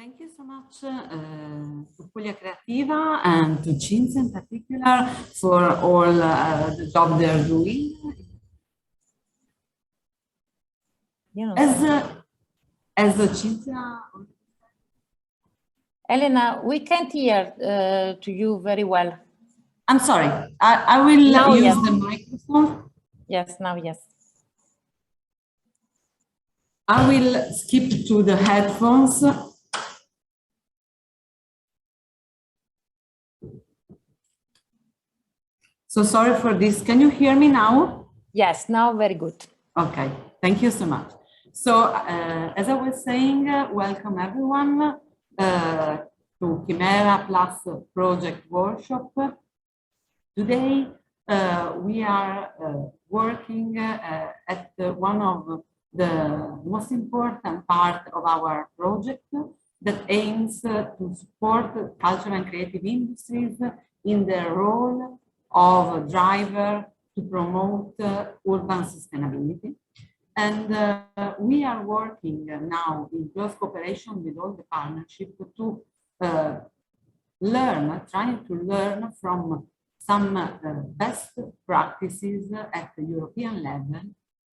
Thank you so much to Puglia Creativa and to ChIMERA in particular for all the job they're doing. As a ChIMERA. Elena, we can't hear to you very well. I'm sorry. I will now use the microphone. Yes, now yes. I will skip to the headphones. So sorry for this. Can you hear me now? Yes, now very good. Okay, thank you so much. So as I was saying, welcome everyone to ChIMERA Plus project workshop. Today we are working at one of the most important part of our project that aims to support cultural and creative industries in their role of a driver to promote urban sustainability. And we are working now in close cooperation with all the partnership to trying to learn from some best practices at the European level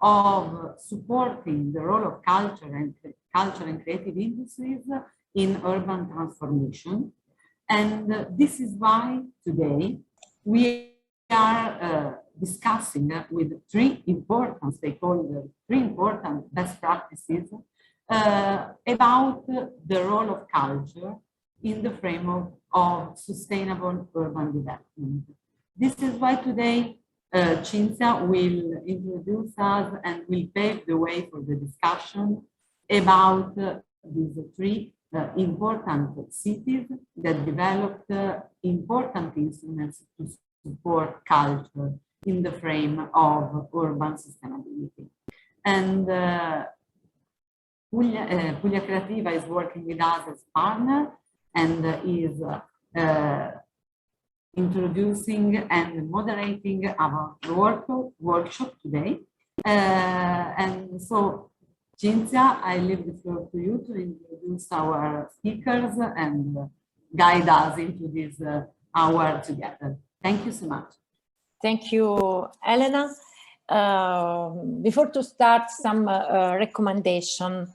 of supporting the role of culture and creative industries in urban transformation. And this is why today we are discussing with three important stakeholders, three important best practices about the role of culture in the framework of sustainable urban development. This is why today ChIMERA will introduce us and will pave the way for the discussion about these three important cities that developed important instruments to support culture in the frame of urban sustainability. And Puglia Creativa is working with us as partner and is introducing and moderating our workshop today. And so, ChIMERA, I leave the floor to you to introduce our speakers and guide us into this hour together. Thank you so much. Thank you, Elena. Before to start, some recommendation.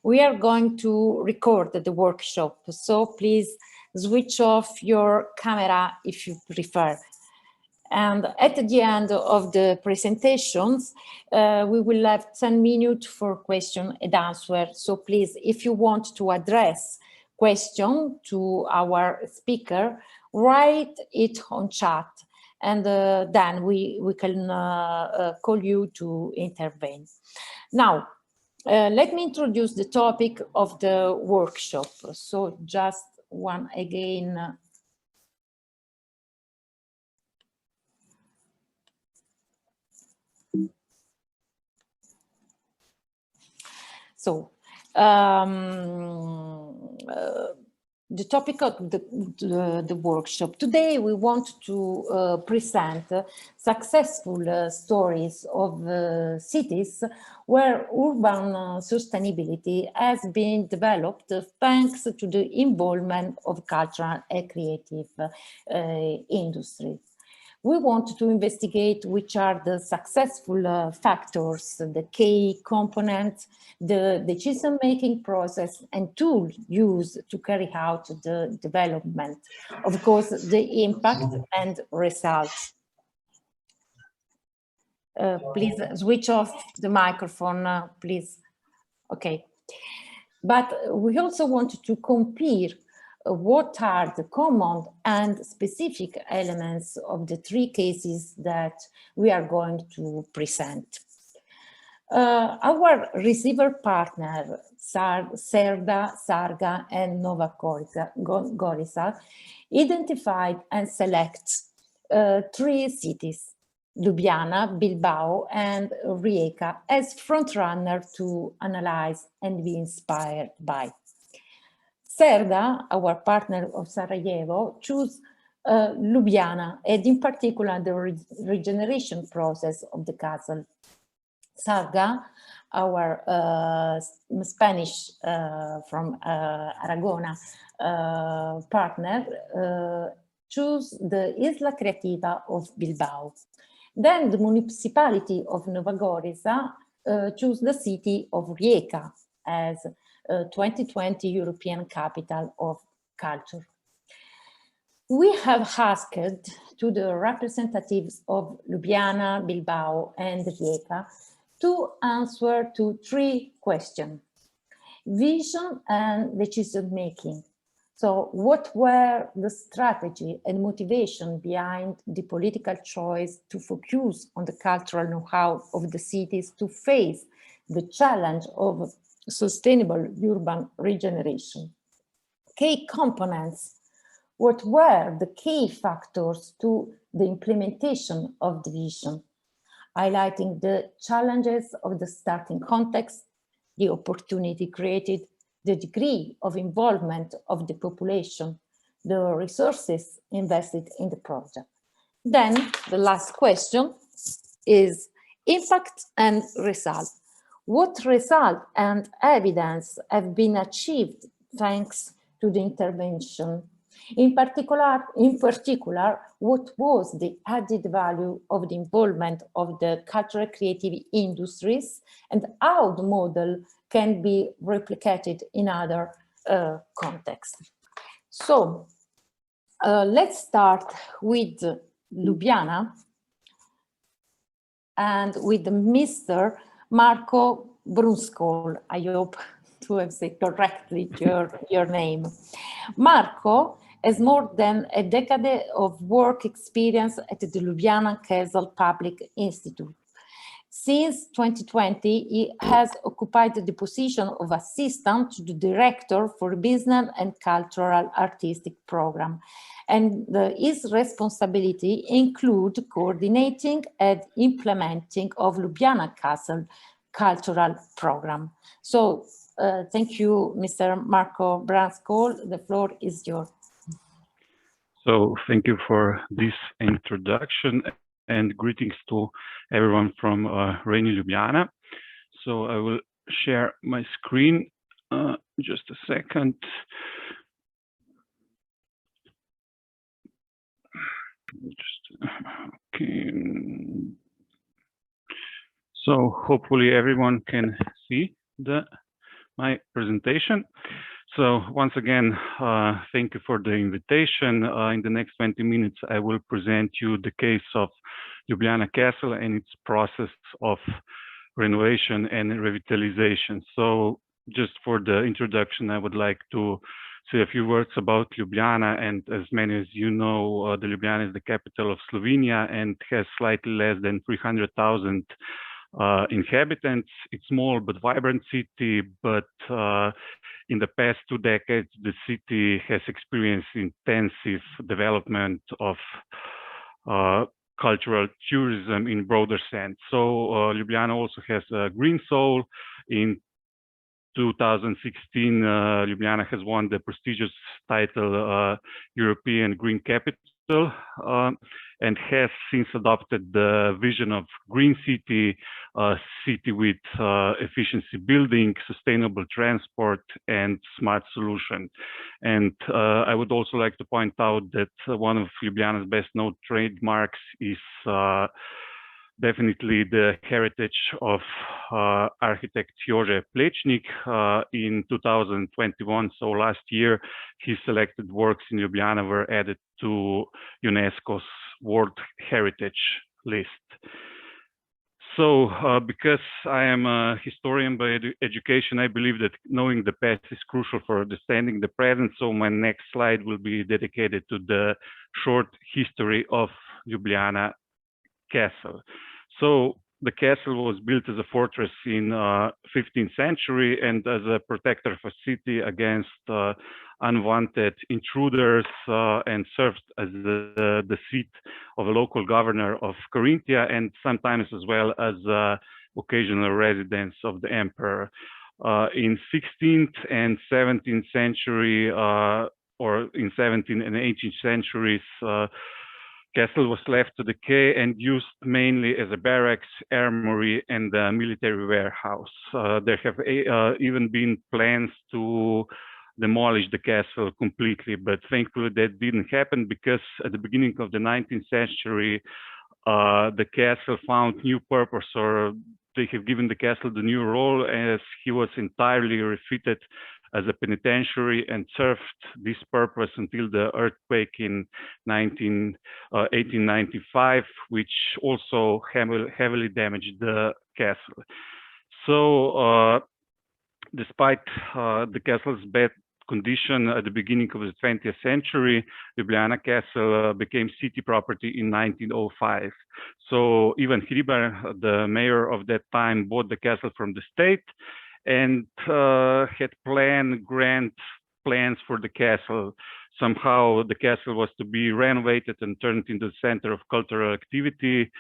We are going to record the workshop, so please switch off your camera if you prefer. And at the end of the presentations, we will have 10 minutes for question and answer. So please, if you want to address question to our speaker, write it on chat, and then we can call you to intervene. Now, let me introduce the topic of the workshop. So just one again. So the topic of the workshop. Today we want to present successful stories of cities where urban sustainability has been developed thanks to the involvement of cultural and creative industries. We want to investigate which are the successful factors, the key components, the decision-making process and tools used to carry out the development, of course, the impact and results. Please switch off the microphone, please. Okay. But we also want to compare what are the common and specific elements of the three cases that we are going to present. Our receiver partner, Serda, Sarga, and Nova Gorica, identified and select three cities, Ljubljana, Bilbao, and Rjieka, as frontrunner to analyze and be inspired by. Serda, our partner of Sarajevo, chose Ljubljana, and in particular the regeneration process of the castle. Sarga, our Spanish from Aragona partner choose the Isla Creativa of Bilbao. Then the municipality of Nova Gorica choose the city of Rjieka as 2020 European Capital of Culture. We have asked to the representatives of Ljubljana, Bilbao, and Rjieka to answer to 3 questions: vision and decision making. So what were the strategy and motivation behind the political choice to focus on the cultural know-how of the cities to face the challenge of sustainable urban regeneration? Key components. What were the key factors to the implementation of the vision? Highlighting the challenges of the starting context, the opportunity created, the degree of involvement of the population, the resources invested in the project. Then the last question is impact and result. What result and evidence have been achieved thanks to the intervention? In particular, what was the added value of the involvement of the cultural creative industries and how the model can be replicated in other contexts? So let's start with Ljubljana and with Mr. Marco Brunskol. I hope to have said correctly your name. Marco has more than a decade of work experience at the Ljubljana Castle Public Institute. Since 2020, he has occupied the position of assistant to the director for business and cultural artistic program. And his responsibility include coordinating and implementing of Ljubljana Castle cultural program. So thank you, Mr. Marco Brunskol. The floor is yours. So thank you for this introduction and greetings to everyone from rainy Ljubljana. So I will share my screen just a second. Okay. So hopefully everyone can see my presentation. So once again, thank you for the invitation. In the next 20 minutes, I will present you the case of Jubliana Castle and its process of renovation and revitalization. So just for the introduction, I would like to say a few words about Ljubljana. And as many as you know, the Ljubljana is the capital of Slovenia and has slightly less than 300,000 inhabitants. It's small but vibrant city, but in the past 2 decades, the city has experienced intensive development of cultural tourism in broader sense. So Ljubljana also has a green soul. In 2016, Ljubljana has won the prestigious title European Green Capital and has since adopted the vision of green city, city with efficiency building, sustainable transport, and smart solution. And I would also like to point out that one of Ljubljana's best known trademarks is definitely the heritage of architect Jože Plečnik. In 2021, so last year, his selected works in Ljubljana were added to UNESCO's World Heritage List. So because I am a historian by education, I believe that knowing the past is crucial for understanding the present. So my next slide will be dedicated to the short history of Jubliana Castle. So the castle was built as a fortress in 15th century and as a protector of a city against unwanted intruders and served as the seat of a local governor of Carinthia and sometimes as well as occasional residence of the emperor. In 16th and 17th century or in 17th and 18th centuries, castle was left to decay and used mainly as a barracks, armory, and a military warehouse. There have even been plans to demolish the castle completely, but thankfully that didn't happen because at the beginning of the 19th century, the castle found new purpose, or they have given the castle the new role, as he was entirely refitted as a penitentiary and served this purpose until the earthquake in 1895, which also heavily damaged the castle. So despite the castle's bad condition at the beginning of the 20th century, Ljubljana Castle became city property in 1905. So Ivan Hribar, the mayor of that time, bought the castle from the state and had grand plans for the castle. Somehow the castle was to be renovated and turned into the center of cultural activity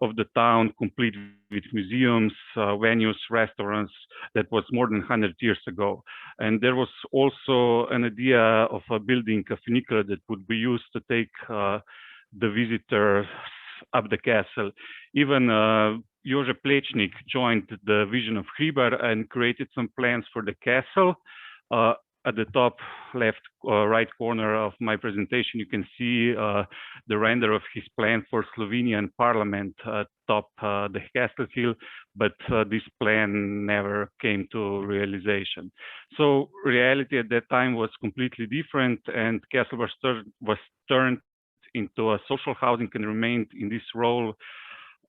of the town, complete with museums, venues, restaurants. That was more than 100 years ago. And there was also an idea of a building, a funicular, that would be used to take the visitors up the castle. Even Jože Plečnik joined the vision of Hribar and created some plans for the castle. At the top left right corner of my presentation, you can see the render of his plan for Slovenian Parliament atop the castle hill, but this plan never came to realization. So reality at that time was completely different, and castle was turned into a social housing and remained in this role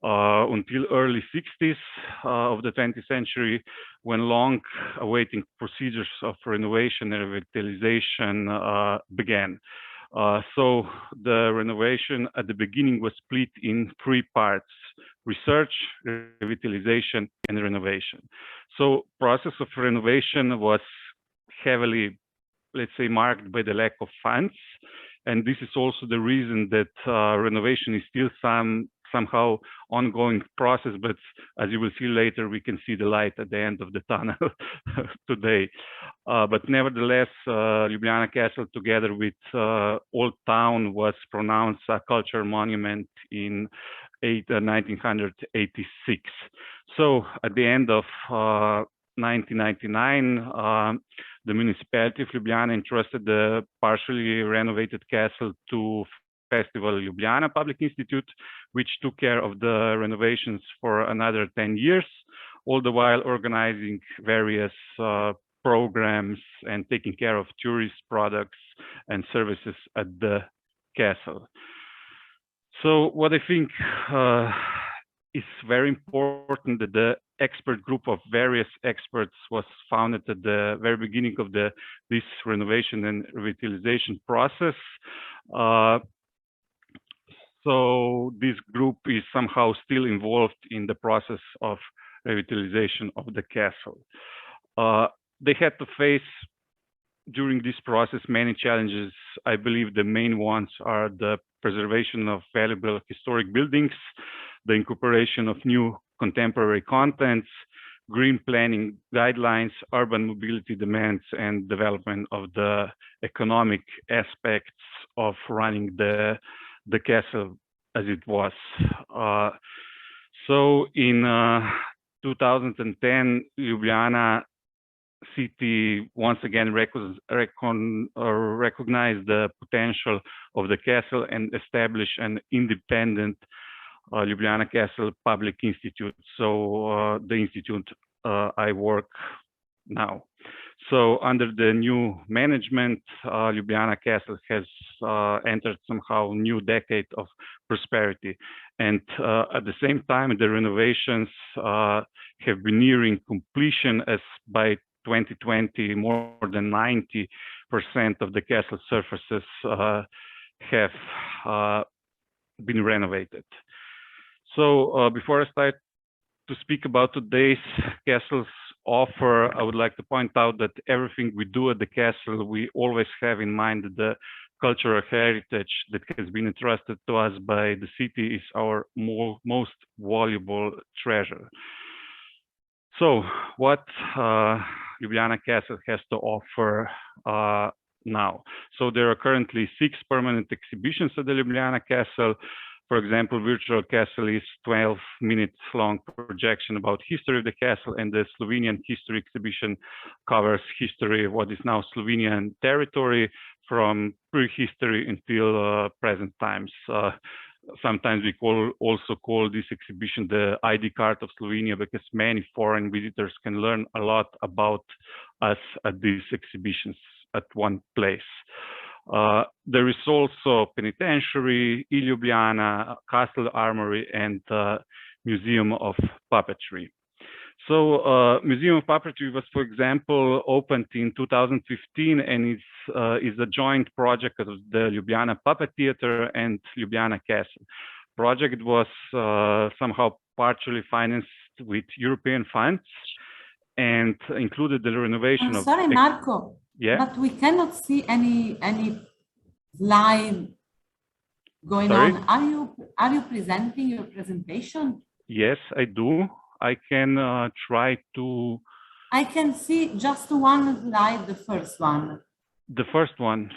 until early 60s of the 20th century, when long-awaiting procedures of renovation and revitalization began. So the renovation at the beginning was split in 3 parts: research, revitalization, and renovation. So process of renovation was heavily, let's say, marked by the lack of funds. And this is also the reason that renovation is still somehow ongoing process, but as you will see later, we can see the light at the end of the tunnel today. But nevertheless, Ljubljana Castle, together with Old Town, was pronounced a cultural monument in 1986. So at the end of 1999, the municipality of Ljubljana entrusted the partially renovated castle to Festival Ljubljana Public Institute, which took care of the renovations for another 10 years, all the while organizing various programs and taking care of tourist products and services at the castle. So what I think is very important, that the expert group of various experts was founded at the very beginning of this renovation and revitalization process. So this group is somehow still involved in the process of revitalization of the castle. They had to face, during this process, many challenges. I believe the main ones are the preservation of valuable historic buildings, the incorporation of new contemporary contents, green planning guidelines, urban mobility demands, and development of the economic aspects of running the castle as it was. So in 2010, Ljubljana city once again recognized the potential of the castle and established an independent Ljubljana Castle Public Institute. So the institute I work now. So under the new management, Ljubljana Castle has entered somehow new decade of prosperity. And at the same time, the renovations have been nearing completion, as by 2020, more than 90% of the castle surfaces have been renovated. So before I start to speak about today's castle's offer, I would like to point out that everything we do at the castle, we always have in mind that the cultural heritage that has been entrusted to us by the city is our most valuable treasure. So what Ljubljana Castle has to offer now. So there are currently 6 permanent exhibitions at the Ljubljana Castle. For example, Virtual Castle is 12 minutes long projection about history of the castle, and the Slovenian history exhibition covers history of what is now Slovenian territory from prehistory until present times. Sometimes we also call this exhibition the ID card of Slovenia, because many foreign visitors can learn a lot about us at these exhibitions at one place. There is also penitentiary, Ljubljana, Castle Armory, and Museum of Puppetry. So Museum of Puppetry was, for example, opened in 2015, and is a joint project of the Ljubljana Puppet Theater and Ljubljana Castle. Project was somehow partially financed with European funds and included the renovation of... Sorry, Marco. Yeah. But we cannot see any slide going Sorry? on. Are you presenting your presentation? Yes, I do. I can try to... I can see just one slide, the first one. The first one,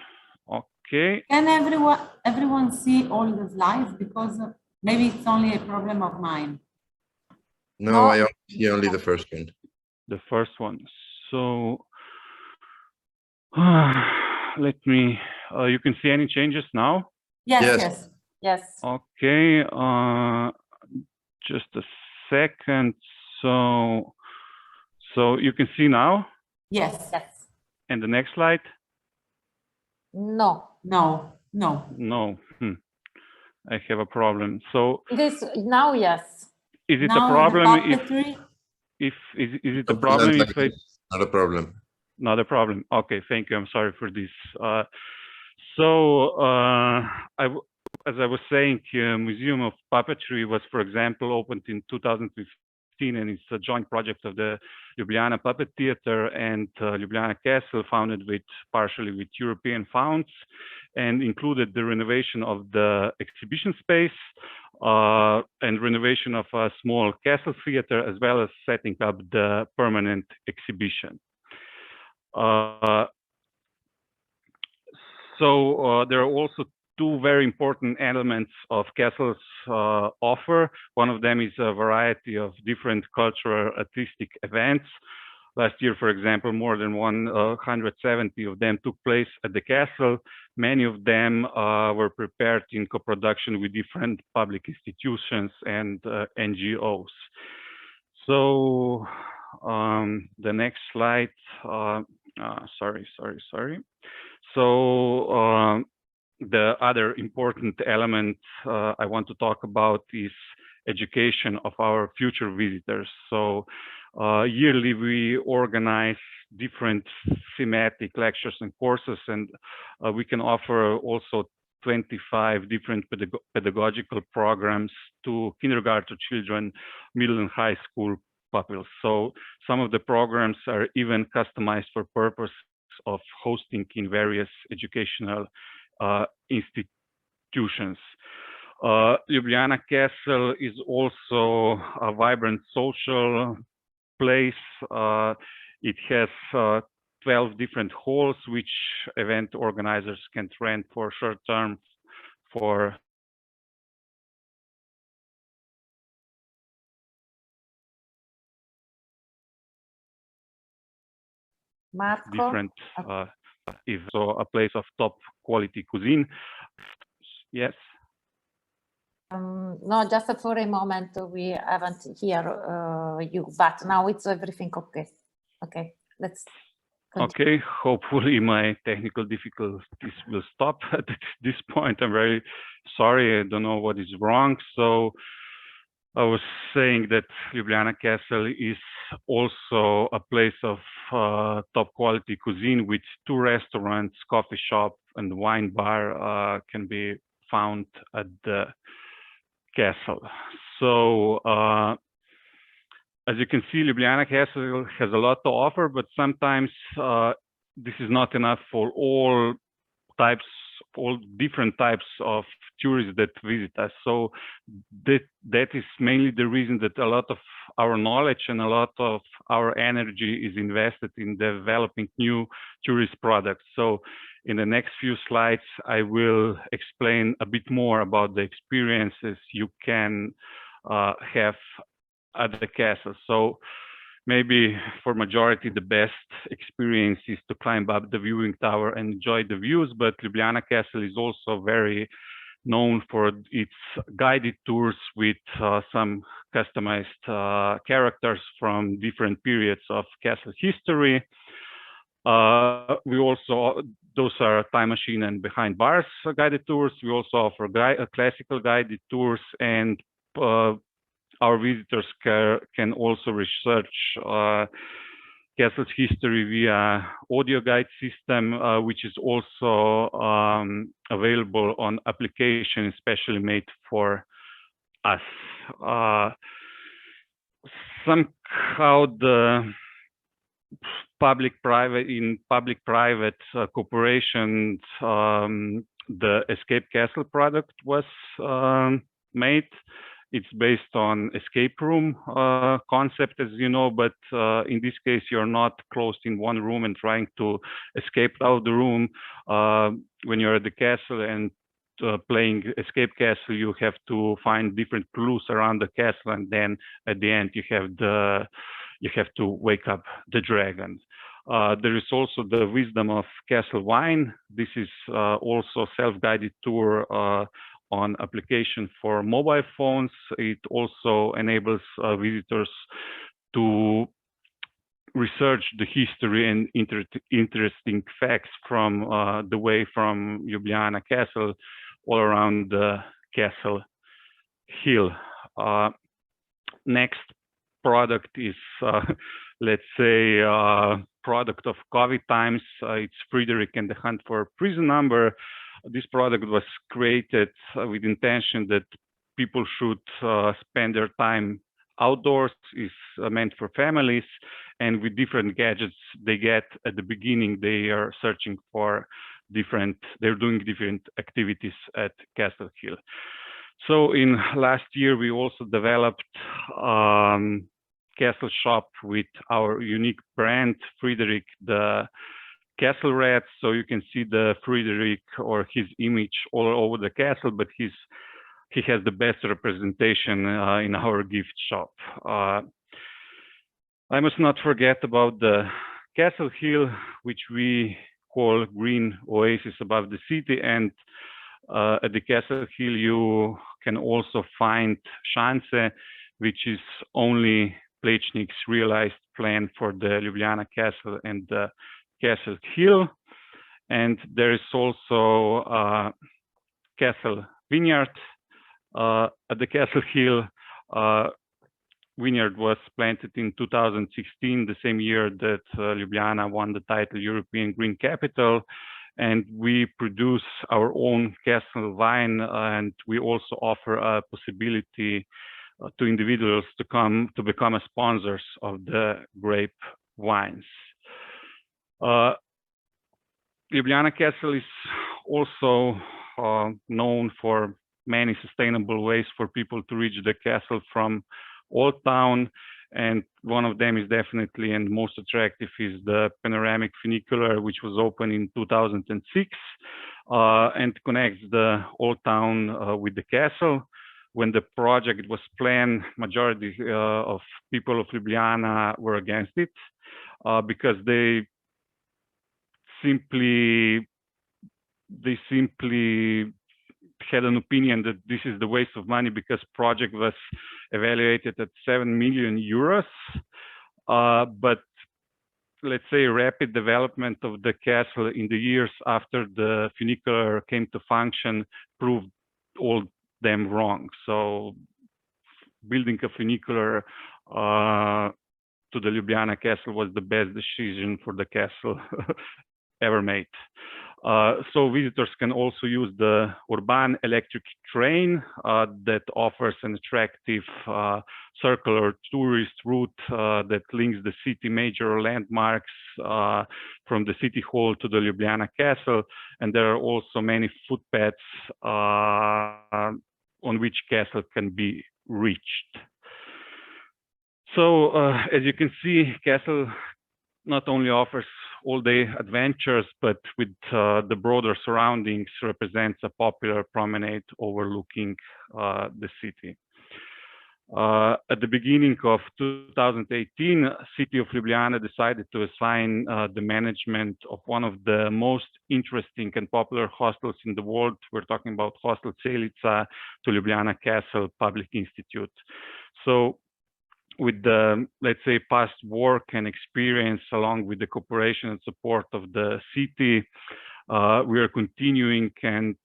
okay. Can everyone see all the slides? Because maybe it's only a problem of mine. No, I see only the first one. The first one. So let me, you can see any changes now? Yes. Okay, just a second. So you can see now? Yes. And the next slide? No. No. I have a problem. So It is now, yes. is it now a problem is it a problem if I... Not a problem. Not a problem. Okay, thank you. I'm sorry for this. As I was saying, Museum of Puppetry was, for example, opened in 2015, and it's a joint project of the Ljubljana Puppet Theater and Ljubljana Castle, founded partially with European funds, and included the renovation of the exhibition space and renovation of a small castle theater, as well as setting up the permanent exhibition. There are also 2 very important elements of castle's offer. One of them is a variety of different cultural artistic events. Last year, for example, more than 170 of them took place at the castle. Many of them were prepared in co-production with different public institutions and NGOs. So the next slide, sorry. So the other important element I want to talk about is education of our future visitors. So yearly we organize different thematic lectures and courses, and we can offer also 25 different pedagogical programs to kindergarten children, middle and high school pupils. So some of the programs are even customized for purpose of hosting in various educational institutions. Ljubljana Castle is also a vibrant social place. It has 12 different halls, which event organizers can rent for short term for different events. So a place of top quality cuisine. Yes. No, just for a moment we haven't hear you, but now it's everything okay. Okay, let's continue. Okay, hopefully my technical difficulties will stop at this point. I'm very sorry, I don't know what is wrong. So I was saying that Ljubljana Castle is also a place of top quality cuisine with 2 restaurants, coffee shop, and wine bar can be found at the castle. So as you can see, Ljubljana Castle has a lot to offer, but sometimes this is not enough for all different types of tourists that visit us. So that is mainly the reason that a lot of our knowledge and a lot of our energy is invested in developing new tourist products. So In the next few slides, I will explain a bit more about the experiences you can have at the castle. So maybe for majority, the best experience is to climb up the viewing tower and enjoy the views, but Ljubljana Castle is also very known for its guided tours with some customized characters from different periods of castle history. We also, those are time machine and behind bars guided tours. We also offer classical guided tours, and our visitors can also research castle's history via audio guide system, which is also available on application especially made for us. Somehow the public-private cooperation, the Escape Castle product was made. It's based on escape room concept, as you know, but in this case, you're not closed in one room and trying to escape out of the room. When you're at the castle and playing Escape Castle, you have to find different clues around the castle, and then at the end, you have to wake up the dragon. There is also the Wisdom of Castle Wine. This is also self-guided tour on application for mobile phones. It also enables visitors to research the history and interesting facts from the way from Jubliana Castle all around the castle hill. Next product is, let's say, product of COVID times. It's Frederick and the Hunt for Prison Number. This product was created with intention that people should spend their time outdoors. Is meant for families, and with different gadgets they get at the beginning, they are searching for they're doing different activities at Castle Hill. So in last year, we also developed Castle Shop with our unique brand, Frederick the Castle Rat. So you can see the Frederick or his image all over the castle, but he has the best representation in our gift shop. I must not forget about the Castle Hill, which we call Green Oasis above the city. And at the Castle Hill, you can also find Schanze, which is only Plečnik's realized plan for the Ljubljana Castle and the Castle Hill. And there is also Castle Vineyard at the Castle Hill. Vineyard was planted in 2016, the same year that Ljubljana won the title European Green Capital. And we produce our own castle wine, and we also offer a possibility to individuals to become sponsors of the grape wines. Ljubljana Castle is also known for many sustainable ways for people to reach the castle from Old Town, and one of them is definitely and most attractive is the panoramic funicular, which was opened in 2006 and connects the Old Town with the castle. When the project was planned, majority of people of Ljubljana were against it because they simply had an opinion that this is the waste of money because project was evaluated at 7 million euros. But let's say rapid development of the castle in the years after the funicular came to function proved all them wrong. So building a funicular to the Ljubljana Castle was the best decision for the castle ever made. So visitors can also use the urban electric train that offers an attractive circular tourist route that links the city major landmarks from the city hall to the Ljubljana Castle. And there are also many footpaths on which castle can be reached. So as you can see, castle not only offers all-day adventures, but with the broader surroundings, represents a popular promenade overlooking the city. At the beginning of 2018, city of Ljubljana decided to assign the management of one of the most interesting and popular hostels in the world. We're talking about Hostel Celica to Ljubljana Castle Public Institute. So with the, let's say, past work and experience, along with the cooperation and support of the city, we are continuing and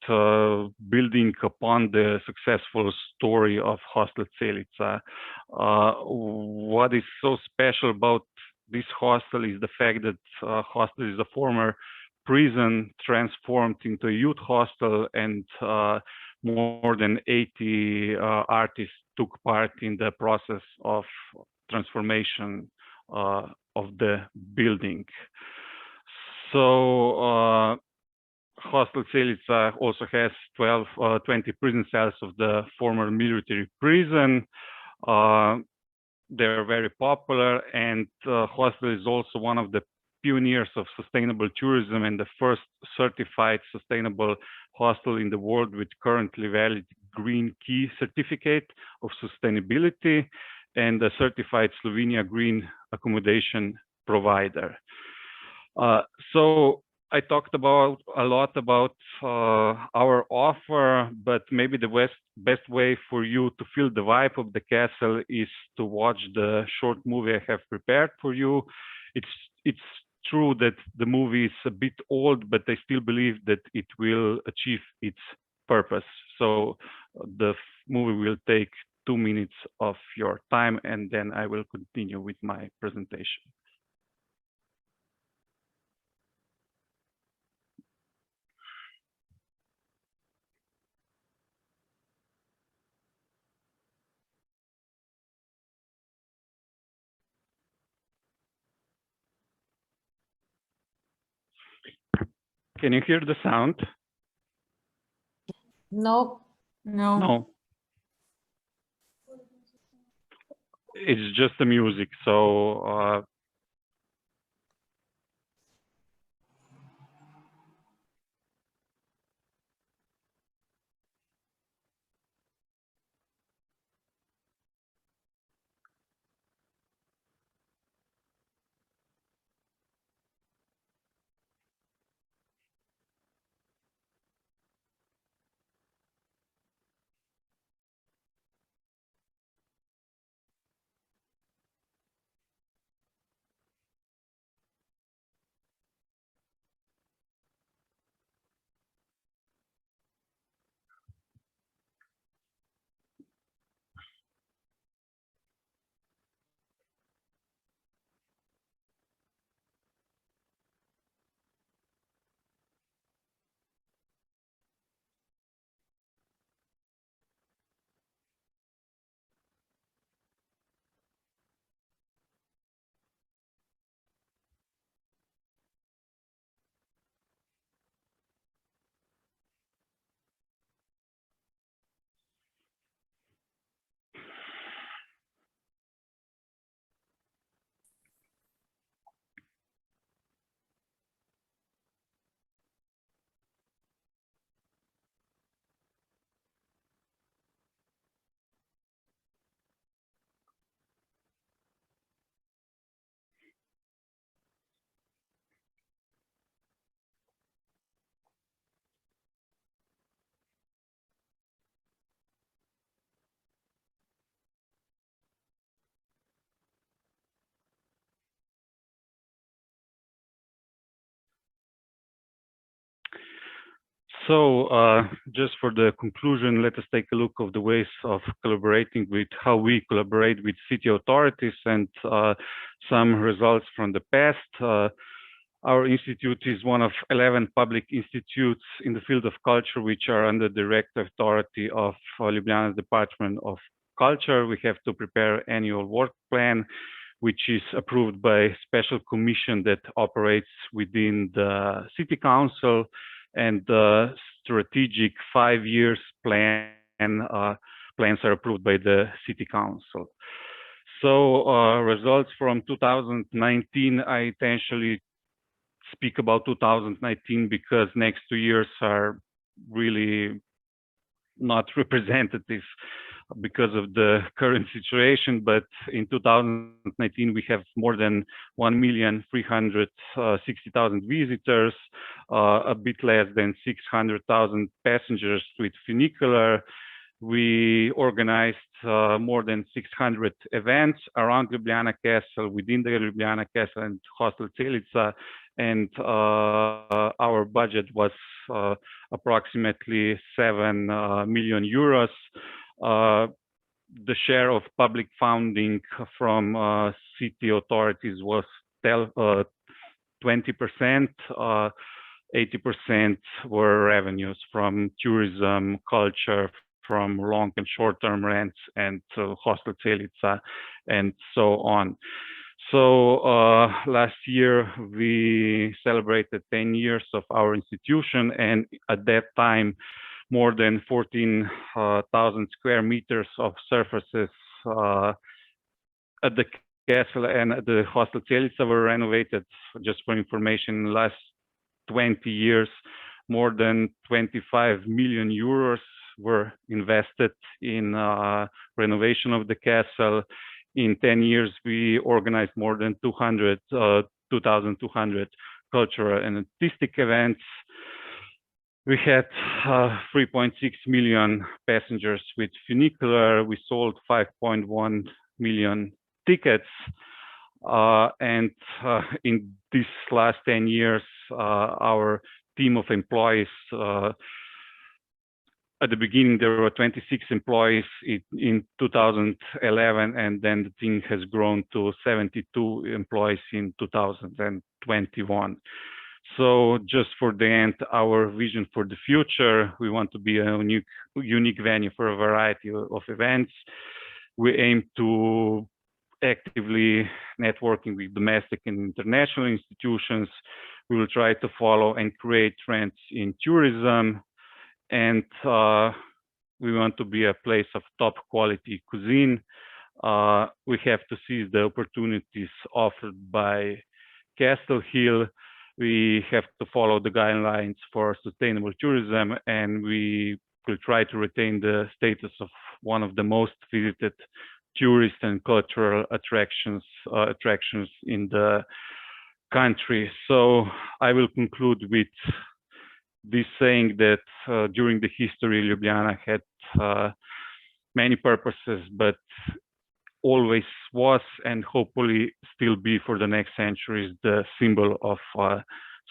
building upon the successful story of Hostel Celica. What is so special about this hostel is the fact that hostel is a former prison transformed into a youth hostel, and more than 80 artists took part in the process of transformation of the building. So Hostel Celica also has 20 prison cells of the former military prison. They're very popular, and hostel is also one of the pioneers of sustainable tourism and the first certified sustainable hostel in the world with currently valid Green Key certificate of sustainability and a certified Slovenia Green Accommodation provider. So I talked a lot about our offer, but maybe the best way for you to feel the vibe of the castle is to watch the short movie I have prepared for you. It's true that the movie is a bit old, but I still believe that it will achieve its purpose. So the movie will take 2 minutes of your time, and then I will continue with my presentation. Can you hear the sound? No. No. It's just the music, so just for the conclusion, let us take a look of the ways of collaborating with how we collaborate with city authorities and some results from the past. Our institute is one of 11 public institutes in the field of culture which are under direct authority of Ljubljana's Department of Culture. We have to prepare annual work plan, which is approved by a special commission that operates within the city council, and the strategic 5-year plans are approved by the city council. So results from 2019 are essentially speak about 2019 because next 2 years are really not representative because of the current situation, but in 2019 we have more than 1,360,000 visitors, a bit less than 600,000 passengers with funicular. We organized more than 600 events around Ljubljana Castle, within the Ljubljana Castle and Hostel Celica, and our budget was approximately 7 million euros. The share of public funding from city authorities was 20%. 80% were revenues from tourism, culture, from long and short-term rents, and Hostel Celica, and so on. So last year we celebrated 10 years of our institution, and at that time more than 14,000 square meters of surfaces at the castle and at the Hostel Celica were renovated. Just for information, in the last 20 years, more than 25 million euros were invested in renovation of the castle. In 10 years, we organized more than 2,200 cultural and artistic events. We had 3.6 million passengers with funicular. We sold 5.1 million tickets. And in these last 10 years, our team of employees, at the beginning, there were 26 employees in 2011, and then the team has grown to 72 employees in 2021. So just for the end, our vision for the future, we want to be a unique venue for a variety of events. We aim to actively networking with domestic and international institutions. We will try to follow and create trends in tourism. And we want to be a place of top quality cuisine. We have to seize the opportunities offered by Castle Hill. We have to follow the guidelines for sustainable tourism, and we will try to retain the status of one of the most visited tourist and cultural attractions in the country. So I will conclude with this saying that during the history, Ljubljana had many purposes, but always was and hopefully still be for the next centuries the symbol of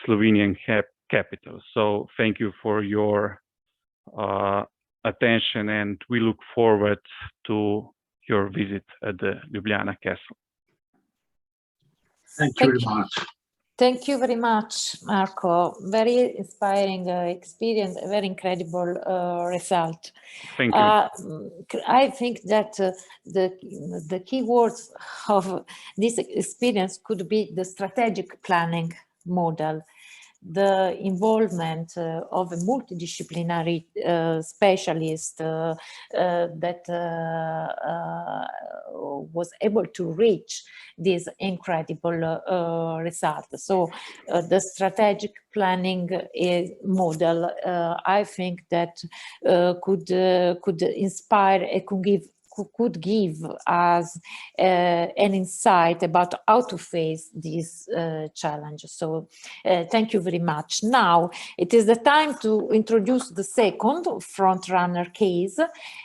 Slovenian capital. So thank you for your attention, and we look forward to your visit at the Ljubljana Castle. Thank you very much. Thank you very much, Marco. Very inspiring experience, a very incredible result. Thank you. I think that the key words of this experience could be the strategic planning model, the involvement of a multidisciplinary specialist that was able to reach this incredible result. So the strategic planning model, I think that could inspire and could give us an insight about how to face this challenge. So thank you very much. Now it is the time to introduce the second front-runner case,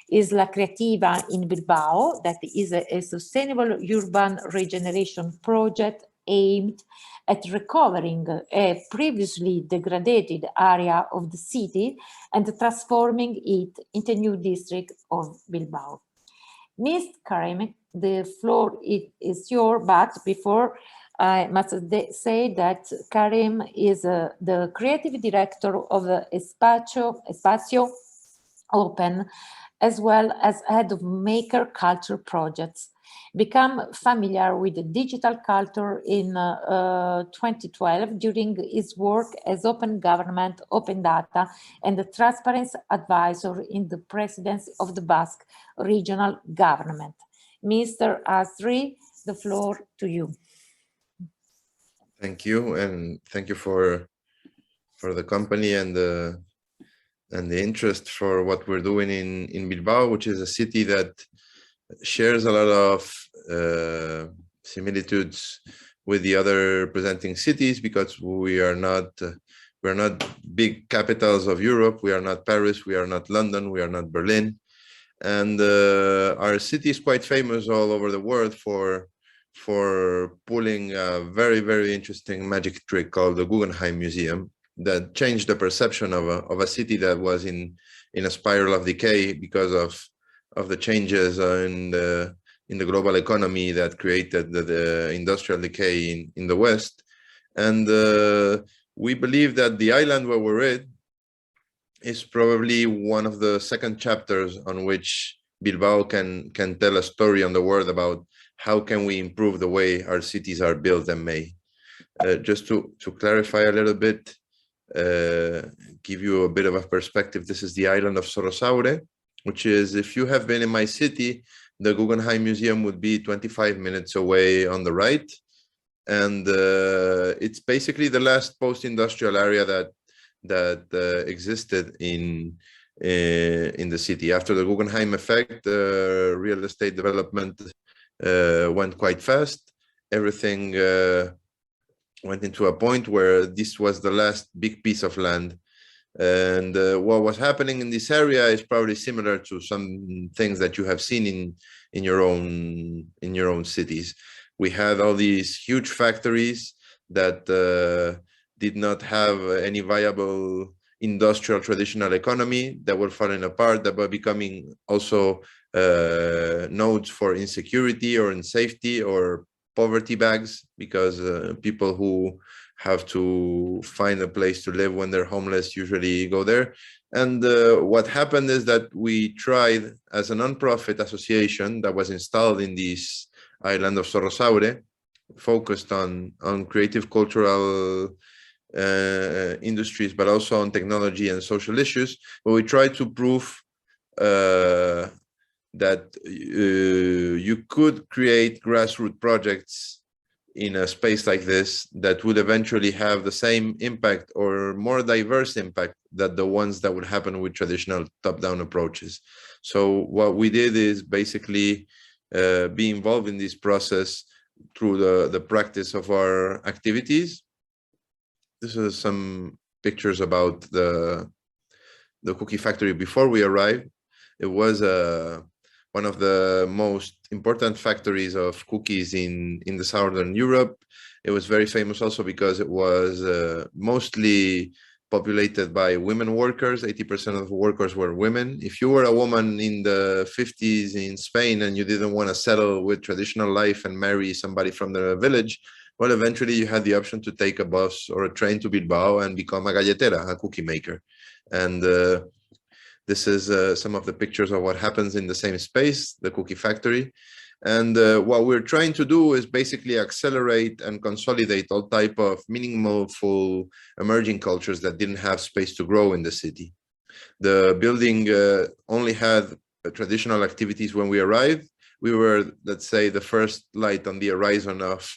Puglia Creativa in Bilbao, that is a sustainable urban regeneration project aimed at recovering a previously degraded area of the city and transforming it into a new district of Bilbao. Ms. Karim, the floor is yours, but before I must say that Karim is the creative director of Espacio Open, as well as head of Maker Culture Projects. Become familiar with the digital culture in 2012 during his work as Open Government, Open Data, and the Transparency Advisor in the Presidency of the Basque Regional Government. Mr. Asri, the floor to you. Thank you, and thank you for the company and the interest for what we're doing in Bilbao, which is a city that shares a lot of similitudes with the other presenting cities, because we're not big capitals of Europe. We are not Paris, we are not London, we are not Berlin, and our city is quite famous all over the world for pulling a very, very interesting magic trick called the Guggenheim Museum that changed the perception of a city that was in a spiral of decay because of the changes in the global economy that created the industrial decay in the West. And we believe that the island where we're in is probably one of the second chapters on which Bilbao can tell a story on the world about how can we improve the way our cities are built and made. Just to clarify a little bit, give you a bit of a perspective, this is the island of Sorosaure, which is, if you have been in my city, the Guggenheim Museum would be 25 minutes away on the right. And it's basically the last post-industrial area that existed in the city. After the Guggenheim effect, real estate development went quite fast. Everything went into a point where this was the last big piece of land. And what was happening in this area is probably similar to some things that you have seen in your own cities. We had all these huge factories that did not have any viable industrial traditional economy, that were falling apart, that were becoming also nodes for insecurity or insafety or poverty bags, because people who have to find a place to live when they're homeless usually go there. And what happened is that we tried, as a non-profit association that was installed in this island of Sorosaure, focused on creative cultural industries, but also on technology and social issues, but we tried to prove that you could create grassroots projects in a space like this that would eventually have the same impact or more diverse impact than the ones that would happen with traditional top-down approaches. So what we did is basically be involved in this process through the practice of our activities. This is some pictures about the cookie factory before we arrived. It was one of the most important factories of cookies in the Southern Europe. It was very famous also because it was mostly populated by women workers. 80% of the workers were women. If you were a woman in the 50s in Spain and you didn't want to settle with traditional life and marry somebody from the village, well, eventually you had the option to take a bus or a train to Bilbao and become a galletera, a cookie maker. And this is some of the pictures of what happens in the same space, the cookie factory. And what we're trying to do is basically accelerate and consolidate all type of meaningful emerging cultures that didn't have space to grow in the city. The building only had traditional activities when we arrived. We were, let's say, the first light on the horizon of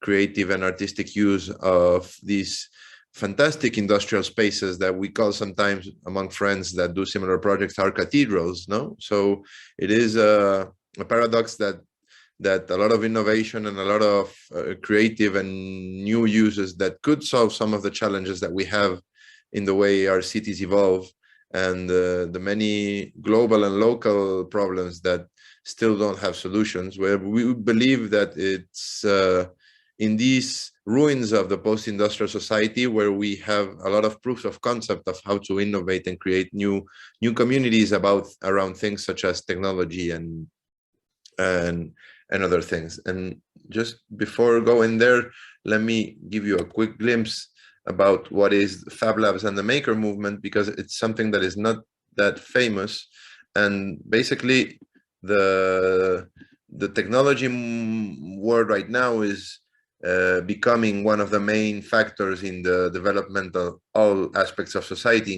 creative and artistic use of these fantastic industrial spaces that we call sometimes among friends that do similar projects our cathedrals, no? So it is a paradox that a lot of innovation and a lot of creative and new uses that could solve some of the challenges that we have in the way our cities evolve, and the many global and local problems that still don't have solutions, where we believe that it's in these ruins of the post-industrial society where we have a lot of proofs of concept of how to innovate and create new communities around things such as technology and other things. And just before going there, let me give you a quick glimpse about what is Fab Labs and the Maker movement, because it's something that is not that famous. And basically the technology world right now is becoming one of the main factors in the development of all aspects of society,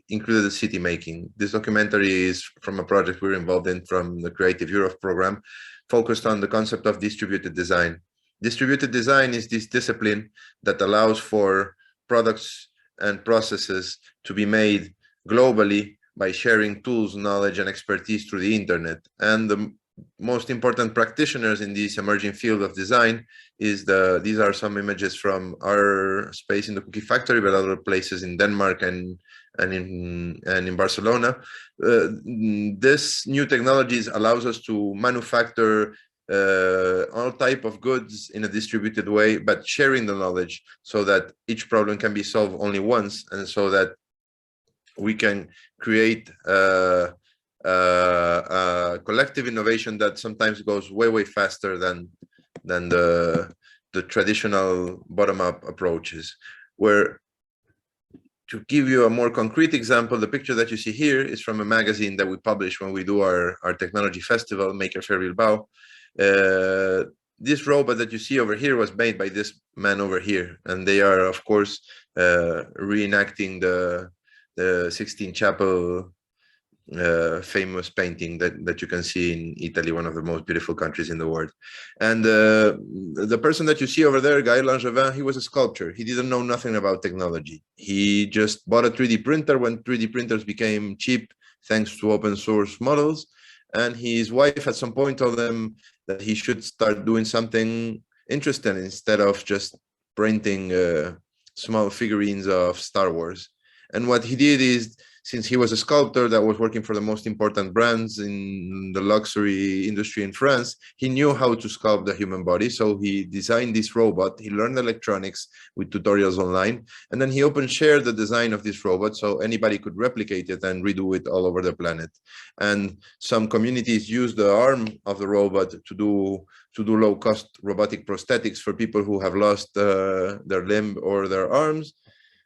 included the city making. This documentary is from a project we're involved in from the Creative Europe program, focused on the concept of distributed design. Distributed design is this discipline that allows for products and processes to be made globally by sharing tools, knowledge, and expertise through the internet. And the most important practitioners in this emerging field of design is these are some images from our space in the Cookie Factory, but other places in Denmark and in Barcelona. This new technologies allows us to manufacture all type of goods in a distributed way, but sharing the knowledge so that each problem can be solved only once, and so that we can create collective innovation that sometimes goes way faster than the traditional bottom-up approaches. Where, to give you a more concrete example, the picture that you see here is from a magazine that we publish when we do our technology festival, Maker Faire Bilbao. This robot that you see over here was made by this man over here, and they are, of course, reenacting the Sixtine Chapel famous painting that you can see in Italy, one of the most beautiful countries in the world. And the person that you see over there, Gaël Langevin, he was a sculptor. He didn't know nothing about technology. He just bought a 3D printer when 3D printers became cheap thanks to open source models. And his wife at some point told him that he should start doing something interesting instead of just printing small figurines of Star Wars. And what he did is, since he was a sculptor that was working for the most important brands in the luxury industry in France, he knew how to sculpt the human body. So he designed this robot. He learned electronics with tutorials online. And then he shared the design of this robot so anybody could replicate it and redo it all over the planet. And some communities use the arm of the robot to do low-cost robotic prosthetics for people who have lost their limb or their arms.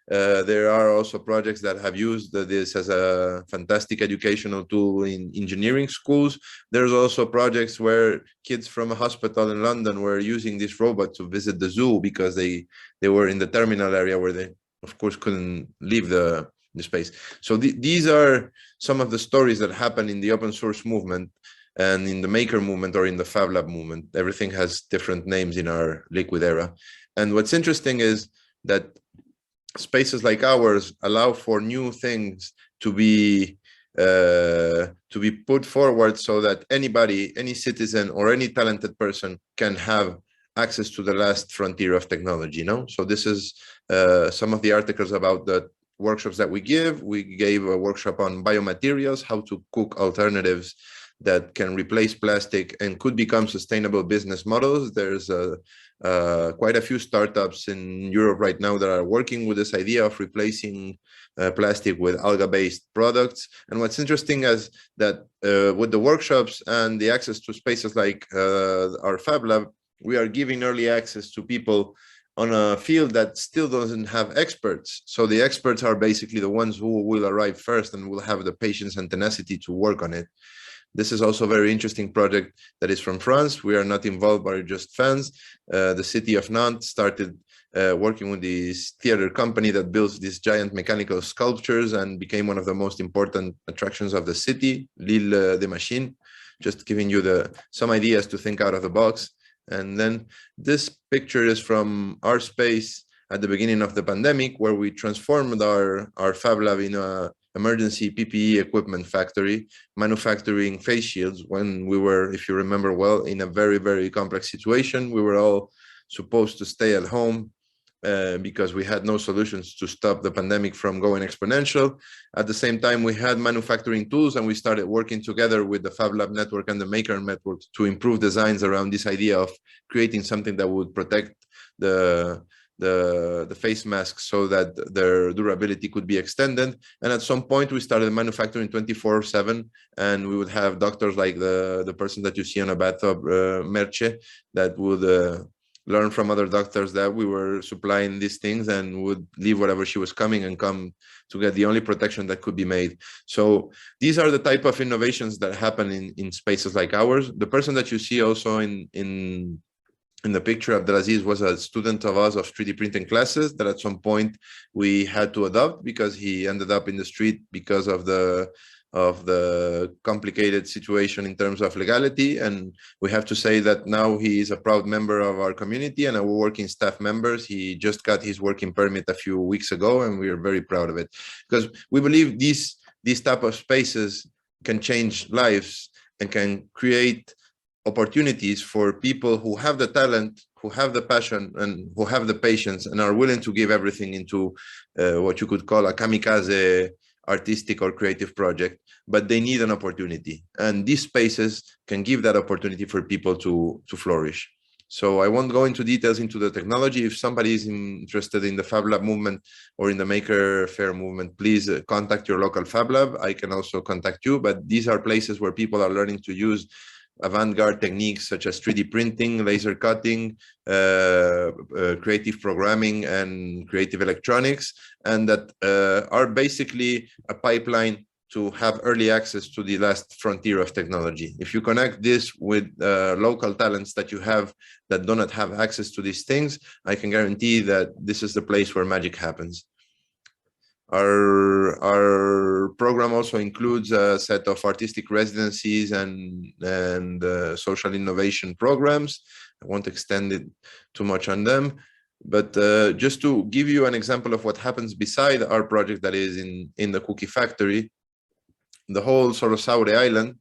There are also projects that have used this as a fantastic educational tool in engineering schools. There's also projects where kids from a hospital in London were using this robot to visit the zoo because they were in the terminal area where they, of course, couldn't leave the space. So these are some of the stories that happen in the open source movement and in the maker movement or in the Fab Lab movement. Everything has different names in our liquid era. And what's interesting is that spaces like ours allow for new things to be put forward so that anybody, any citizen or any talented person can have access to the last frontier of technology, So this is some of the articles about the workshops that we give. We gave a workshop on biomaterials, how to cook alternatives that can replace plastic and could become sustainable business models. There's quite a few startups in Europe right now that are working with this idea of replacing plastic with alga-based products. And what's interesting is that with the workshops and the access to spaces like our Fab Lab, we are giving early access to people on a field that still doesn't have experts. So the experts are basically the ones who will arrive first and will have the patience and tenacity to work on it. This is also a very interesting project that is from France. We are not involved, but are just fans. The city of Nantes started working with this theater company that builds these giant mechanical sculptures and became one of the most important attractions of the city, L'Île des Machines, just giving you some ideas to think out of the box. And then this picture is from our space at the beginning of the pandemic, where we transformed our Fab Lab in a emergency PPE equipment factory, manufacturing face shields when we were, if you remember well, in a very, very complex situation. We were all supposed to stay at home because we had no solutions to stop the pandemic from going exponential. At the same time, we had manufacturing tools, and we started working together with the Fab Lab network and the Maker network to improve designs around this idea of creating something that would protect the face masks so that their durability could be extended. And at some point we started manufacturing 24/7, and we would have doctors like the person that you see on a bathtub, Merche, that would learn from other doctors that we were supplying these things and would leave wherever she was coming and come to get the only protection that could be made. So these are the type of innovations that happen in spaces like ours. The person that you see also in the picture, Abdelaziz, was a student of us of 3D printing classes that at some point we had to adopt because he ended up in the street because of the of the complicated situation in terms of legality. And we have to say that now he is a proud member of our community and our working staff members. He just got his working permit a few weeks ago, and we are very proud of it, because we believe these type of spaces can change lives and can create opportunities for people who have the talent, who have the passion, and who have the patience, and are willing to give everything into what you could call a kamikaze artistic or creative project, but they need an opportunity. And these spaces can give that opportunity for people to flourish. So I won't go into details into the technology. If somebody is interested in the Fab Lab movement or in the Maker Faire movement, please contact your local Fab Lab. I can also contact you, but these are places where people are learning to use avant-garde techniques such as 3D printing, laser cutting, creative programming, and creative electronics, and that are basically a pipeline to have early access to the last frontier of technology. If you connect this with local talents that you have that do not have access to these things, I can guarantee that this is the place where magic happens. Our program also includes a set of artistic residencies and social innovation programs. I won't extend it too much on them, but just to give you an example of what happens beside our project that is in the cookie factory, the whole Sorosaure Island,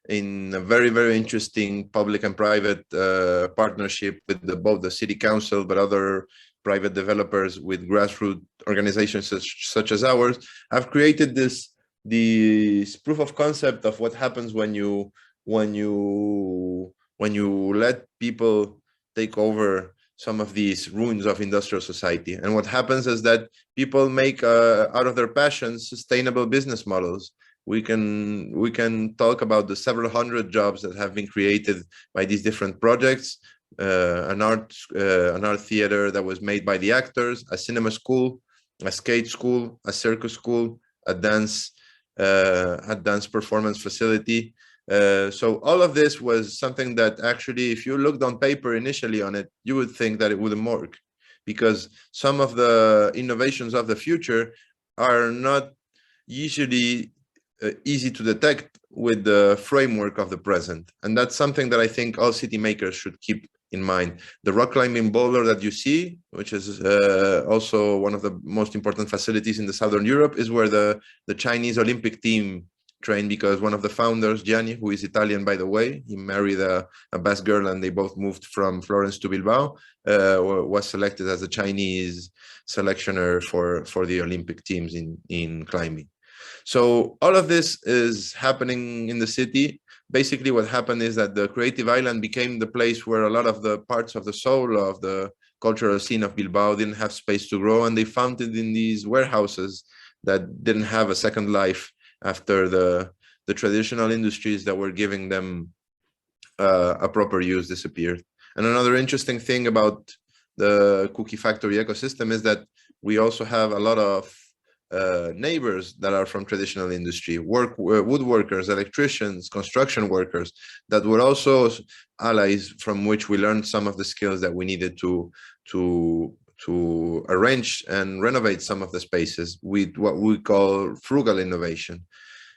in a very, very interesting public and private partnership with both the city council, but other private developers with grassroots organizations such as ours, have created this proof of concept of what happens when you let people take over some of these ruins of industrial society. And what happens is that people make out of their passions sustainable business models. We can talk about the several hundred jobs that have been created by these different projects. An art theater that was made by the actors, a cinema school, a skate school, a circus school, a dance performance facility. So all of this was something that actually, if you looked on paper initially on it, you would think that it wouldn't work, because some of the innovations of the future are not usually easy to detect with the framework of the present. And that's something that I think all city makers should keep in mind. The rock climbing boulder that you see, which is also one of the most important facilities in the Southern Europe, is where the Chinese Olympic team trained, because one of the founders, Gianni, who is Italian, by the way, he married a Basque girl and they both moved from Florence to Bilbao, was selected as a Chinese selectioner for the Olympic teams in climbing. So all of this is happening in the city. Basically, what happened is that the creative island became the place where a lot of the parts of the soul of the cultural scene of Bilbao didn't have space to grow, and they found it in these warehouses that didn't have a second life after the traditional industries that were giving them a proper use disappeared. And another interesting thing about the cookie factory ecosystem is that we also have a lot of neighbors that are from traditional industry, woodworkers, electricians, construction workers, that were also allies from which we learned some of the skills that we needed to arrange and renovate some of the spaces with what we call frugal innovation.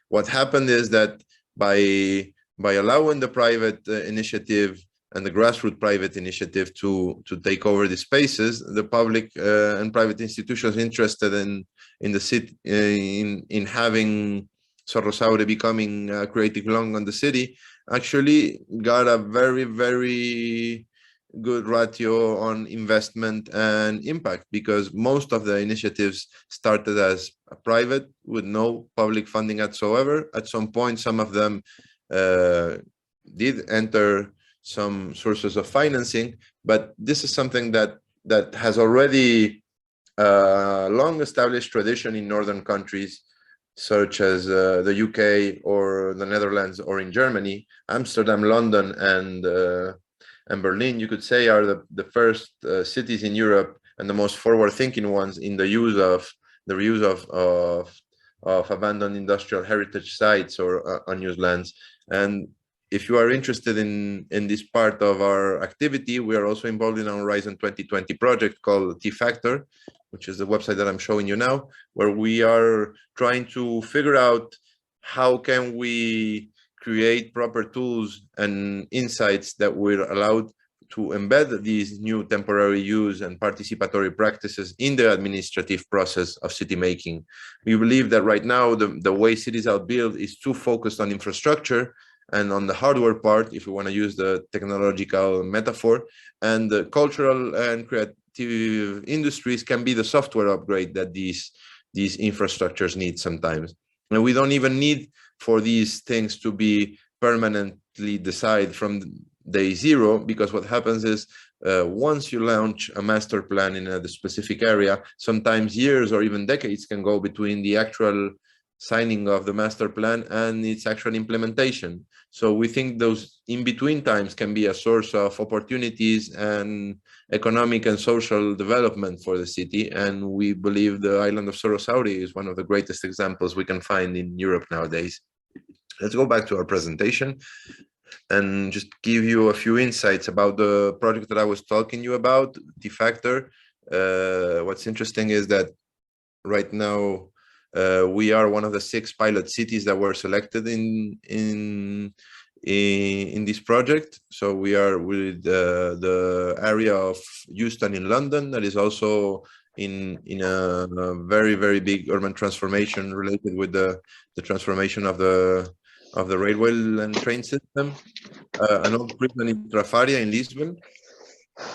What happened is that by allowing the private initiative and the grassroots private initiative to take over the spaces, the public and private institutions interested in the city, in having Sorosaure becoming a creative lung on the city, actually got a very, very good ratio on investment and impact, because most of the initiatives started as private with no public funding whatsoever. At some point, some of them did enter some sources of financing, but this is something that has already long established tradition in northern countries such as the UK or the Netherlands, or in Germany. Amsterdam, London, and Berlin, you could say, are the first cities in Europe and the most forward-thinking ones in the reuse of abandoned industrial heritage sites or unused lands. And if you are interested in this part of our activity, we are also involved in our Horizon 2020 project called T-Factor, which is the website that I'm showing you now, where we are trying to figure out how can we create proper tools and insights that will allow to embed these new temporary use and participatory practices in the administrative process of city making. We believe that right now, the way cities are built is too focused on infrastructure and on the hardware part, if we want to use the technological metaphor, and the cultural and creative industries can be the software upgrade that these infrastructures need sometimes. And we don't even need for these things to be permanently decided from day zero, because what happens is once you launch a master plan in a specific area, sometimes years or even decades can go between the actual signing of the master plan and its actual implementation. So we think those in-between times can be a source of opportunities and economic and social development for the city. And we believe the island of Sorosauri is one of the greatest examples we can find in Europe nowadays. Let's go back to our presentation and just give you a few insights about the project that I was talking to you about, T-Factor. What's interesting is that right now, we are one of the 6 pilot cities that were selected in this project. So we are with the area of Euston in London, that is also in a very, very big urban transformation related with the transformation of the railway and train system. An old prison in Trafaria in Lisbon.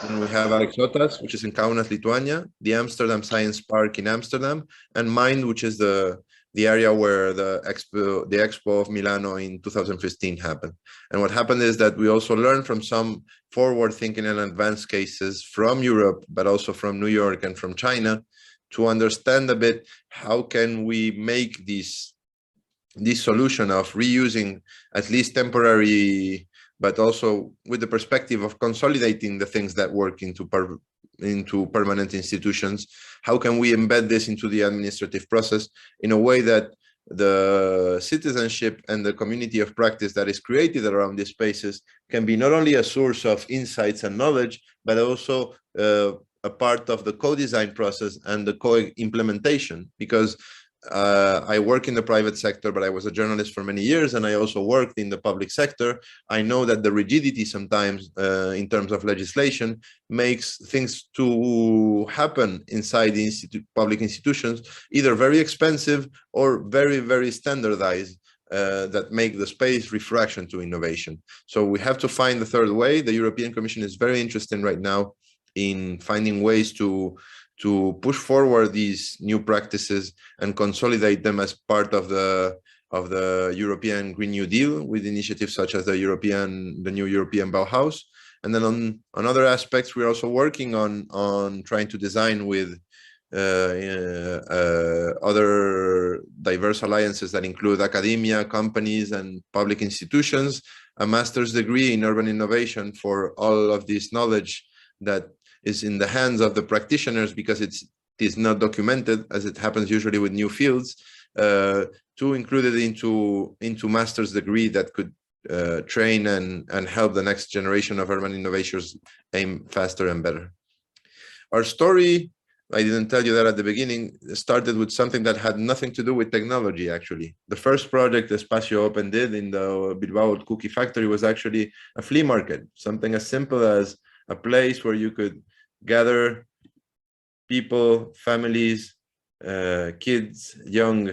And we have Alexotas, which is in Kaunas, Lithuania, the Amsterdam Science Park in Amsterdam, and Mind, which is the area where the Expo of Milano in 2015 happened. And what happened is that we also learned from some forward-thinking and advanced cases from Europe, but also from New York and from China, to understand a bit how can we make this solution of reusing at least temporary, but also with the perspective of consolidating the things that work into permanent institutions. How can we embed this into the administrative process in a way that the citizenship and the community of practice that is created around these spaces can be not only a source of insights and knowledge, but also a part of the co-design process and the co-implementation? Because I work in the private sector, but I was a journalist for many years, and I also worked in the public sector. I know that the rigidity sometimes in terms of legislation makes things to happen inside the public institutions either very expensive or very, very standardized, that make the space refraction to innovation. So we have to find the third way. The European Commission is very interested right now in finding ways to push forward these new practices and consolidate them as part of the European Green New Deal, with initiatives such as the new European Bauhaus. And then on other aspects, we're also working on trying to design with other diverse alliances that include academia, companies, and public institutions, a master's degree in urban innovation for all of this knowledge that is in the hands of the practitioners, because it is not documented, as it happens usually with new fields, to include it into master's degree that could train and help the next generation of urban innovators aim faster and better. Our story, I didn't tell you that at the beginning, started with something that had nothing to do with technology, actually. The first project Espacio Open did in the Bilbao cookie factory was actually a flea market, something as simple as a place where you could gather people, families, kids, young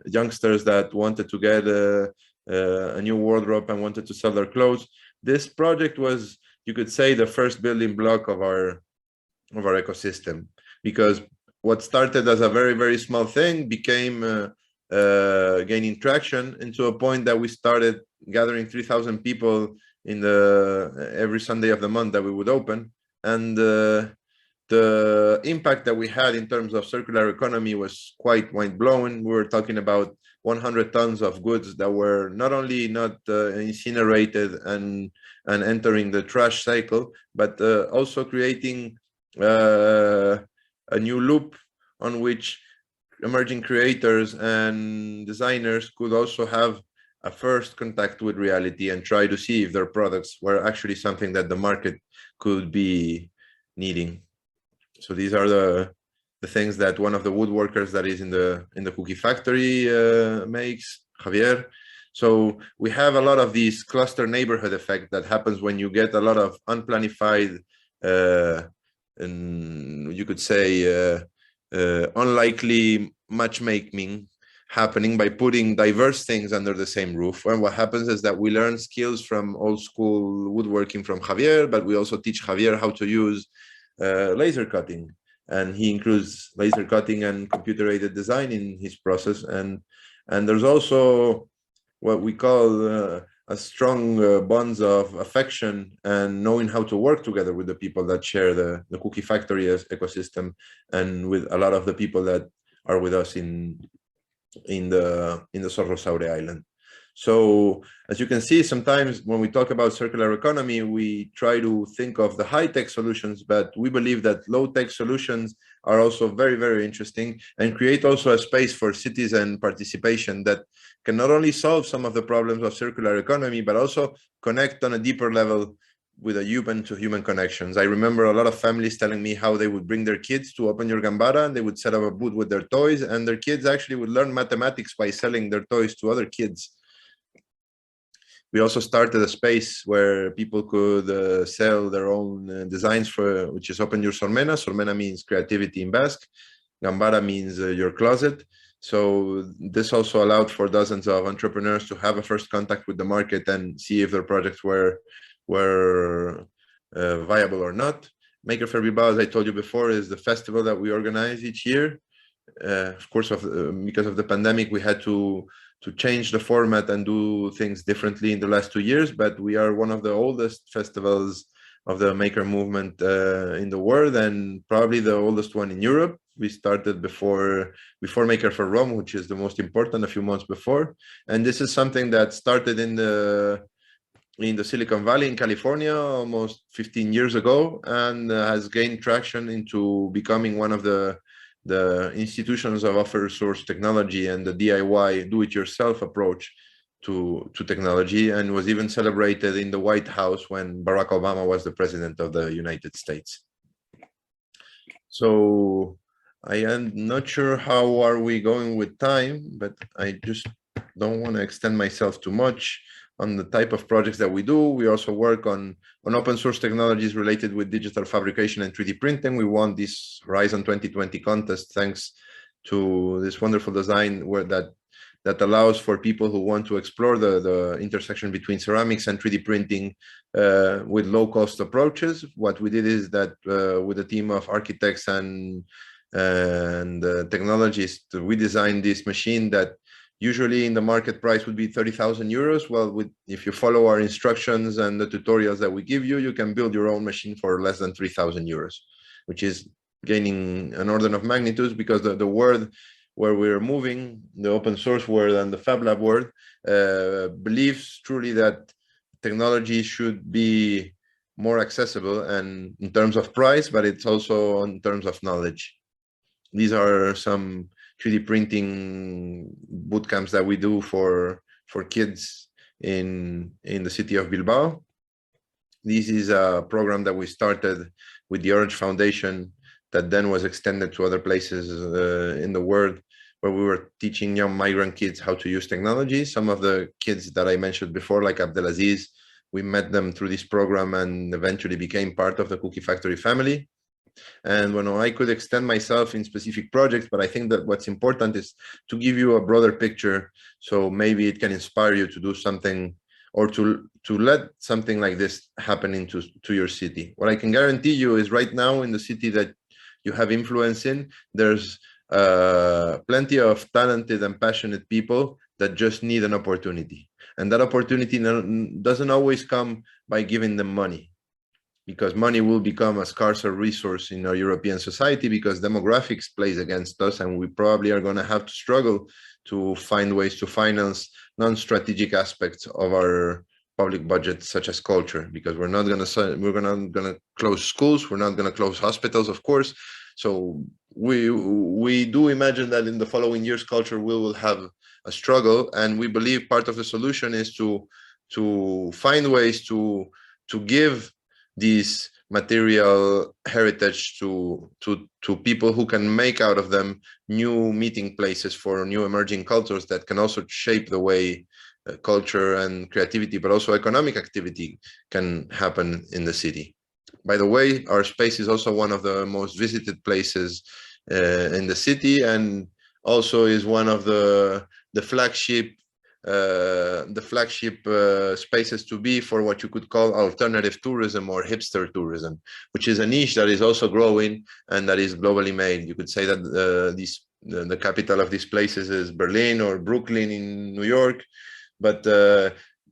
youngsters that wanted to get a new wardrobe and wanted to sell their clothes. This project was, you could say, the first building block of our ecosystem, because what started as a very, very small thing became gaining traction, into a point that we started gathering 3,000 people in every Sunday of the month that we would open. And the impact that we had in terms of circular economy was quite mind-blowing. We were talking about 100 tons of goods that were not only not incinerated and entering the trash cycle, but also creating a new loop on which emerging creators and designers could also have a first contact with reality and try to see if their products were actually something that the market could be needing. So these are the things that one of the woodworkers that is in the cookie factory makes, Javier. So we have a lot of these cluster neighborhood effect that happens when you get a lot of unplanified, and you could say unlikely matchmaking happening by putting diverse things under the same roof. And what happens is that we learn skills from old school woodworking from Javier, but we also teach Javier how to use laser cutting. And he includes laser cutting and computer-aided design in his process. And there's also what we call a strong bonds of affection and knowing how to work together with the people that share the cookie factory ecosystem, and with a lot of the people that are with us in the Sorrosaure Island. So as you can see, sometimes when we talk about circular economy, we try to think of the high-tech solutions, but we believe that low-tech solutions are also very, very interesting and create also a space for citizen participation that can not only solve some of the problems of circular economy, but also connect on a deeper level with a human-to-human connections. I remember a lot of families telling me how they would bring their kids to Open Your Gambara, and they would set up a booth with their toys, and their kids actually would learn mathematics by selling their toys to other kids. We also started a space where people could sell their own designs for, which is Open Your Sormena. Sormena means creativity in Basque. Gambara means your closet. So this also allowed for dozens of entrepreneurs to have a first contact with the market and see if their projects were viable or not. Maker Faire Bilbao, as I told you before, is the festival that we organize each year. Of course, because of the pandemic, we had to change the format and do things differently in the last 2 years, but we are one of the oldest festivals of the maker movement in the world, and probably the oldest one in Europe. We started before Maker Faire Rome, which is the most important, a few months before. And this is something that started in the Silicon Valley in California almost 15 years ago, and has gained traction into becoming one of the institutions of open source technology and the DIY do-it-yourself approach to technology, and was even celebrated in the White House when Barack Obama was the president of the United States. So I am not sure how are we going with time, but I just don't want to extend myself too much on the type of projects that we do. We also work on open source technologies related with digital fabrication and 3D printing. We won this Horizon 2020 contest thanks to this wonderful design that allows for people who want to explore the intersection between ceramics and 3D printing with low-cost approaches. What we did is that with a team of architects and technologists, we designed this machine that usually in the market price would be 30,000 euros. Well, if you follow our instructions and the tutorials that we give you, you can build your own machine for less than 3,000 euros, which is gaining an order of magnitude, because the world where we're moving, the open source world and the Fab Lab world, believes truly that technology should be more accessible, and in terms of price, but it's also in terms of knowledge. These are some 3D printing bootcamps that we do for kids in the city of Bilbao. This is a program that we started with the Orange Foundation that then was extended to other places in the world, where we were teaching young migrant kids how to use technology. Some of the kids that I mentioned before, like Abdelaziz, we met them through this program and eventually became part of the Cookie Factory family. And when I could extend myself in specific projects, but I think that what's important is to give you a broader picture, so maybe it can inspire you to do something, or to let something like this happen to your city. What I can guarantee you is right now in the city that you have influence in, there's plenty of talented and passionate people that just need an opportunity. And that opportunity doesn't always come by giving them money, because money will become a scarcer resource in our European society, because demographics plays against us, and we probably are going to have to struggle to find ways to finance non-strategic aspects of our public budget, such as culture, because we're not going to close schools, we're not going to close hospitals, of course. So we do imagine that in the following years, culture will have a struggle, and we believe part of the solution is to find ways to give these material heritage to people who can make out of them new meeting places for new emerging cultures that can also shape the way culture and creativity, but also economic activity can happen in the city. By the way, our space is also one of the most visited places in the city, and also is one of the flagship spaces to be for what you could call alternative tourism or hipster tourism, which is a niche that is also growing and that is globally made. You could say that the capital of these places is Berlin or Brooklyn in New York, but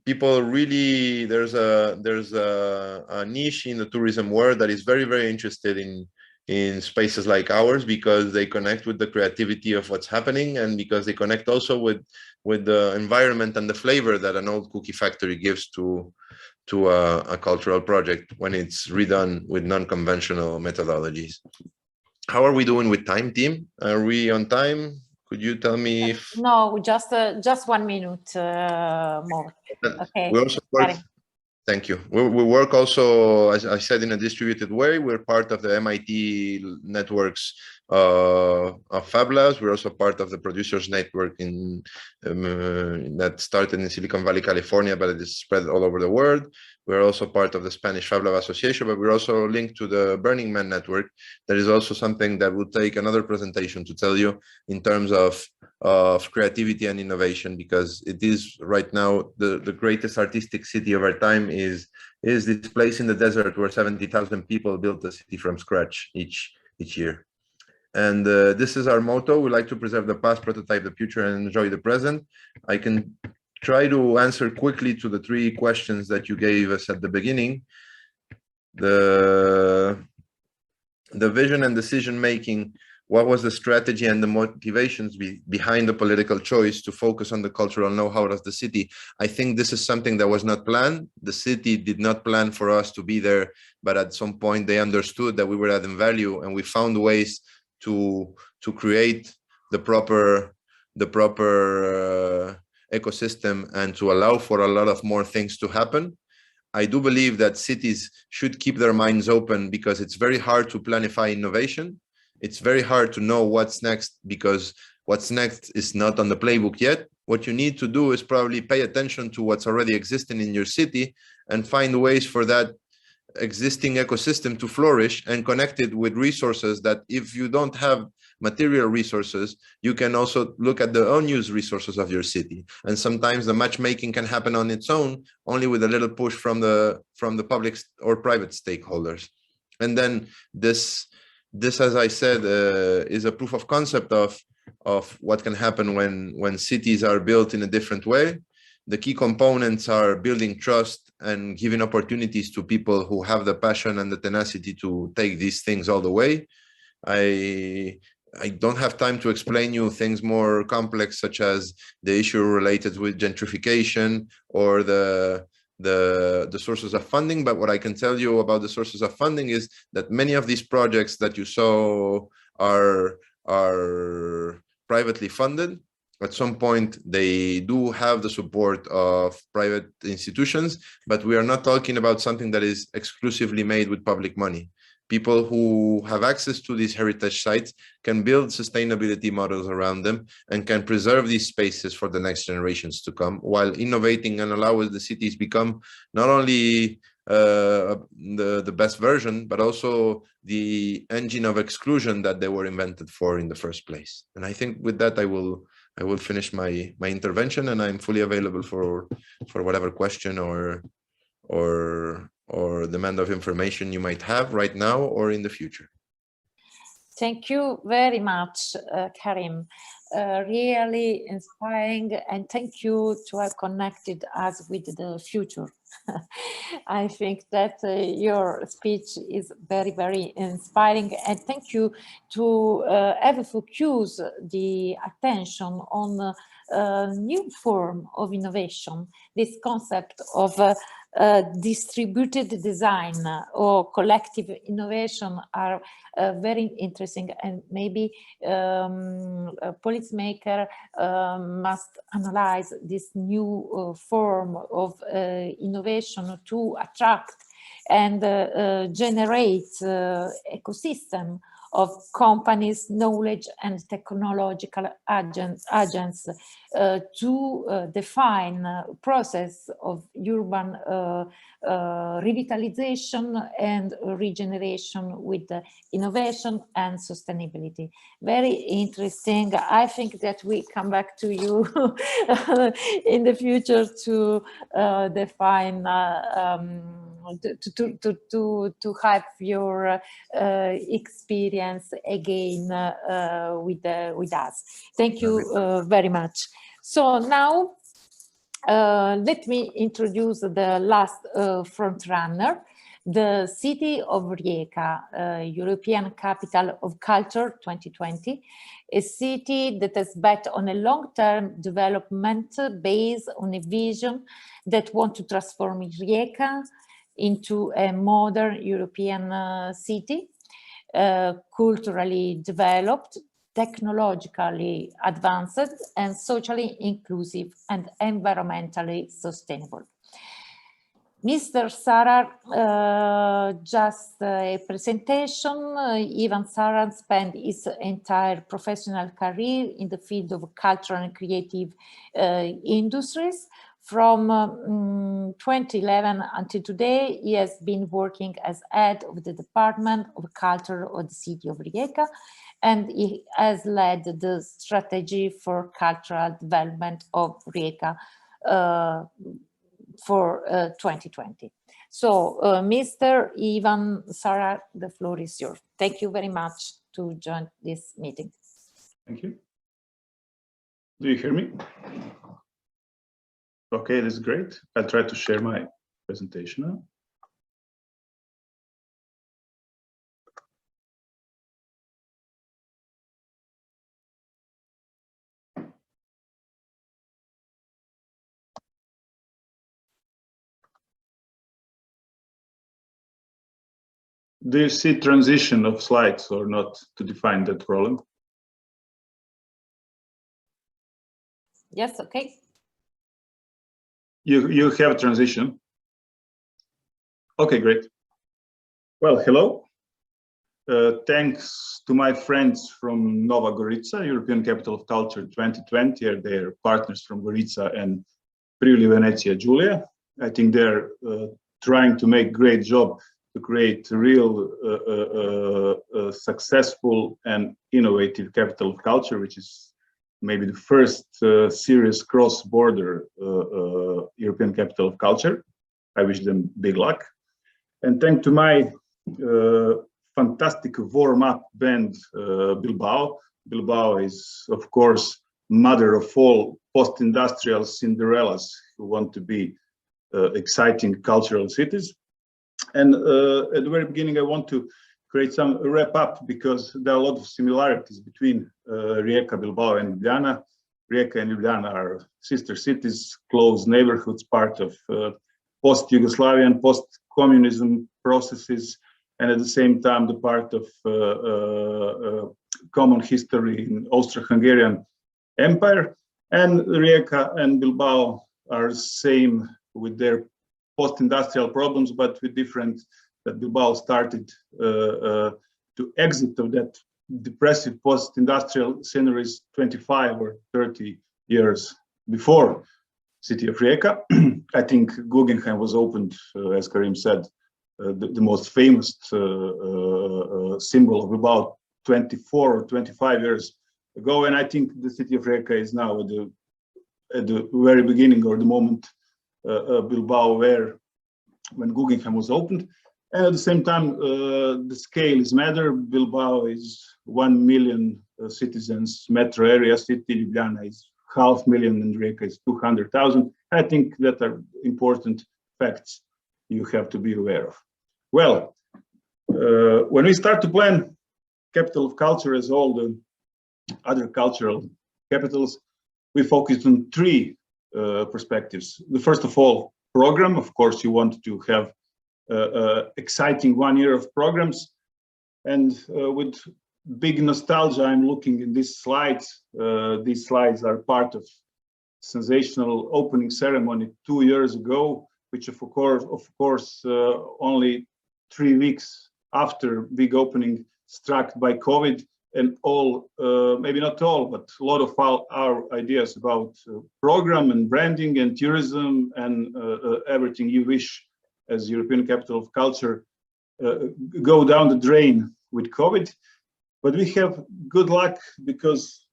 people really, there's a niche in the tourism world that is very, very interested in spaces like ours, because they connect with the creativity of what's happening, and because they connect also with the environment and the flavor that an old cookie factory gives to a cultural project when it's redone with non-conventional methodologies. How are we doing with time, team? Are we on time? Could you tell me if... No, just 1 minute more. Okay. We also work, thank you. We work also, as I said, in a distributed way. We're part of the MIT networks of Fab Labs. We're also part of the producers network that started in Silicon Valley, California, but it is spread all over the world. We're also part of the Spanish Fab Lab Association, but we're also linked to the Burning Man network. That is also something that will take another presentation to tell you in terms of creativity and innovation, because it is right now the greatest artistic city of our time is this place in the desert where 70,000 people built the city from scratch each year. And this is our motto. We like to preserve the past, prototype the future, and enjoy the present. I can try to answer quickly to the 3 questions that you gave us at the beginning. The vision and decision making. What was the strategy and the motivations behind the political choice to focus on the cultural know-how of the city? I think this is something that was not planned. The city did not plan for us to be there, but at some point they understood that we were adding value, and we found ways to create the proper ecosystem and to allow for a lot of more things to happen. I do believe that cities should keep their minds open, because it's very hard to planify innovation. It's very hard to know what's next, because what's next is not on the playbook yet. What you need to do is probably pay attention to what's already existing in your city and find ways for that existing ecosystem to flourish, and connect it with resources that, if you don't have material resources, you can also look at the unused resources of your city. And sometimes the matchmaking can happen on its own, only with a little push from the public or private stakeholders. And then this, as I said, is a proof of concept of what can happen when cities are built in a different way. The key components are building trust and giving opportunities to people who have the passion and the tenacity to take these things all the way. I don't have time to explain you things more complex, such as the issue related with gentrification or the sources of funding. But what I can tell you about the sources of funding is that many of these projects that you saw are privately funded. At some point, they do have the support of private institutions, but we are not talking about something that is exclusively made with public money. People who have access to these heritage sites can build sustainability models around them and can preserve these spaces for the next generations to come, while innovating and allowing the cities become not only the best version, but also the engine of exclusion that they were invented for in the first place. And I think with that, I will finish my intervention, and I'm fully available for whatever question or demand of information you might have right now or in the future. Thank you very much, Karim. Really inspiring, and thank you to have connected us with the future. I think that your speech is very, very inspiring, and thank you to have focused the attention on a new form of innovation, this concept of distributed design or collective innovation are very interesting, and maybe a policymaker must analyze this new form of innovation to attract and generate ecosystem of companies, knowledge and technological agents to define process of urban revitalization and regeneration with innovation and sustainability. Very interesting. I think that we come back to you in the future to define to have your experience again with us. Thank you very much. So now let me introduce the last front runner, the city of Rjieka, European Capital of Culture 2020, a city that has bet on a long-term development based on a vision that wants to transform Rjieka into a modern European city, culturally developed, technologically advanced, and socially inclusive and environmentally sustainable. Mr. Sarar, just a presentation. Ivan Sarar spent his entire professional career in the field of cultural and creative industries. From 2011 until today, he has been working as head of the Department of Culture of the city of Rjieka, and he has led the strategy for cultural development of Rjieka for 2020. So, Mr. Ivan Sarar, the floor is yours. Thank you very much to join this meeting. Thank you. Do you hear me? Okay, that's great. I'll try to share my presentation now. Do you see transition of slides or not to define that problem? Yes, okay. You have transition. Okay, great. Well, hello. Thanks to my friends from Nova Gorica, European Capital of Culture 2020, they're partners from Gorica and Puglia, Venezia, Giulia. I think they're trying to make great job to create a real successful and innovative capital of culture, which is maybe the first serious cross-border European capital of culture. I wish them big luck. And thanks to my fantastic warm-up band, Bilbao. Bilbao is, of course, mother of all post-industrial Cinderellas who want to be exciting cultural cities. And at the very beginning, I want to create some wrap up because there are a lot of similarities between Rjieka, Bilbao, and Ljubljana. Rjieka and Ljubljana are sister cities, close neighborhoods, part of post-Yugoslavian, post-communism processes, and at the same time, the part of common history in Austro-Hungarian Empire. And Rjieka and Bilbao are same with their post-industrial problems, but with different, that Bilbao started to exit of that depressive post-industrial sceneries 25 or 30 years before city of Rjieka. I think Guggenheim was opened, as Karim said, the most famous symbol of about 24 or 25 years ago. And I think the city of Rjieka is now at the very beginning or the moment Bilbao were when Guggenheim was opened. And at the same time, the scale is matter. Bilbao is 1 million citizens, metro area city. Ljubljana is 500,000 and Rjieka is 200,000. I think that are important facts you have to be aware of. Well, when we start to plan capital of culture as all the other cultural capitals, we focused on three perspectives. The first of all, program. Of course, you want to have exciting 1 year of programs. And with big nostalgia, I'm looking in these slides. These slides are part of sensational opening ceremony 2 years ago which of course, only 3 weeks after big opening struck by COVID, and all, maybe not all, but a lot of our ideas about program and branding and tourism and everything you wish as European Capital of Culture go down the drain with COVID. But we have good luck because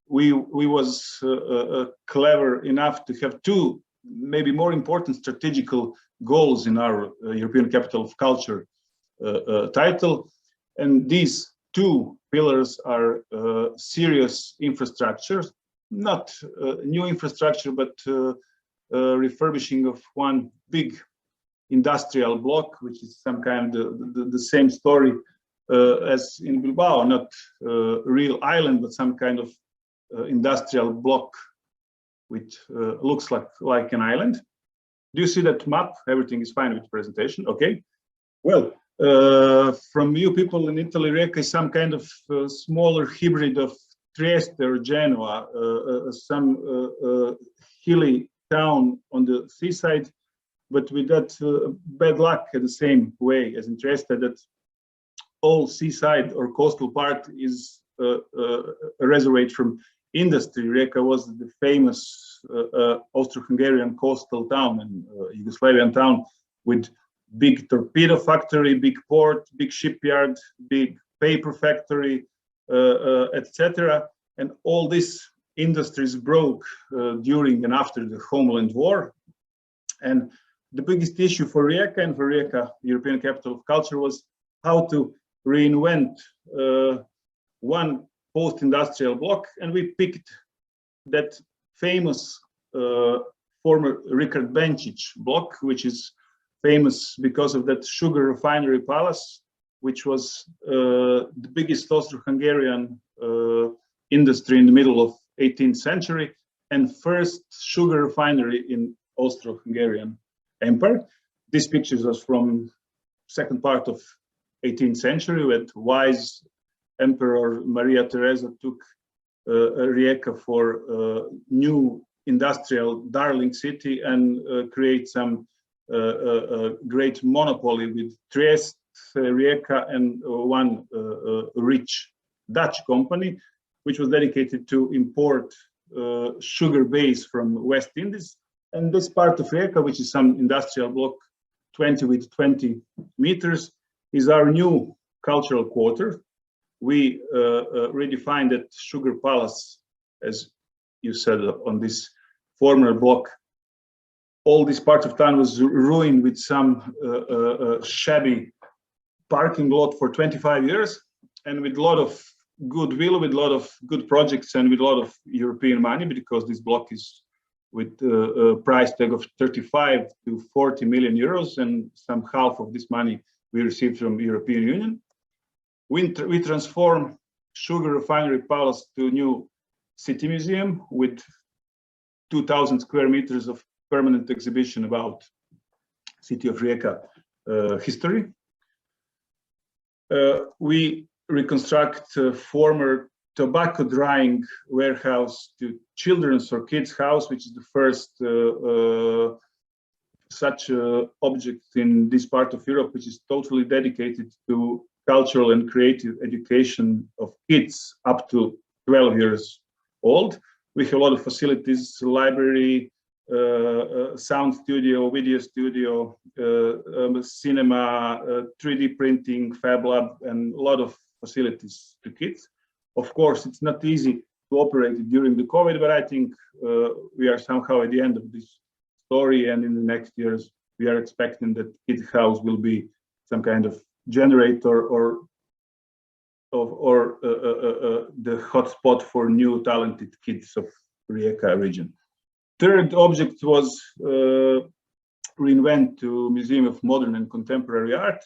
we was clever enough to have two maybe more important strategical goals in our European Capital of Culture title. And these two pillars are serious infrastructures, not new infrastructure, but refurbishing of one big industrial block, which is some kind of the same story as in Bilbao, not a real island, but some kind of industrial block which looks like an island. Do you see that map? Everything is fine with the presentation. Okay. Well, from you people in Italy, Rjieka is some kind of smaller hybrid of Trieste or Genoa, some hilly town on the seaside, but with that bad luck in the same way as in Trieste, that all seaside or coastal part is reserved from industry. Rjieka was the famous Austro-Hungarian coastal town and Yugoslavian town with big torpedo factory, big port, big shipyard, big paper factory, etc. And all these industries broke during and after the Homeland War. And the biggest issue for Rjieka and for Rjieka European Capital of Culture was how to reinvent one post-industrial block, and we picked that famous former Richard Benčić block, which is famous because of that sugar refinery palace, which was the biggest Austro-Hungarian industry in the middle of 18th century and first sugar refinery in Austro-Hungarian Empire. This picture was from second part of 18th century, when wise Emperor Maria Theresa took Rjieka for new industrial darling city and create some great monopoly with Trieste, Rjieka, and one rich Dutch company, which was dedicated to import sugar base from West Indies. And this part of Rjieka, which is some industrial block 20 with 20 meters, is our new cultural quarter. We redefined that sugar palace, as you said, on this former block. All this part of town was ruined with some shabby parking lot for 25 years, and with a lot of goodwill, with a lot of good projects, and with a lot of European money, because this block is with a price tag of 35 to 40 million euros, and some half of this money we received from European Union. We transform sugar refinery palace to a new city museum with 2,000 square meters of permanent exhibition about city of Rjieka history. We reconstruct a former tobacco drying warehouse to children's or kids' house, which is the first such object in this part of Europe, which is totally dedicated to cultural and creative education of kids up to 12 years old. We have a lot of facilities, library, sound studio, video studio, cinema, 3D printing, fab lab, and a lot of facilities to kids. Of course, it's not easy to operate it during the COVID, but I think we are somehow at the end of this story, and in the next years, we are expecting that Kid House will be some kind of generator or the hotspot for new talented kids of Rjieka region. Third object was reinvent to Museum of Modern and Contemporary Art,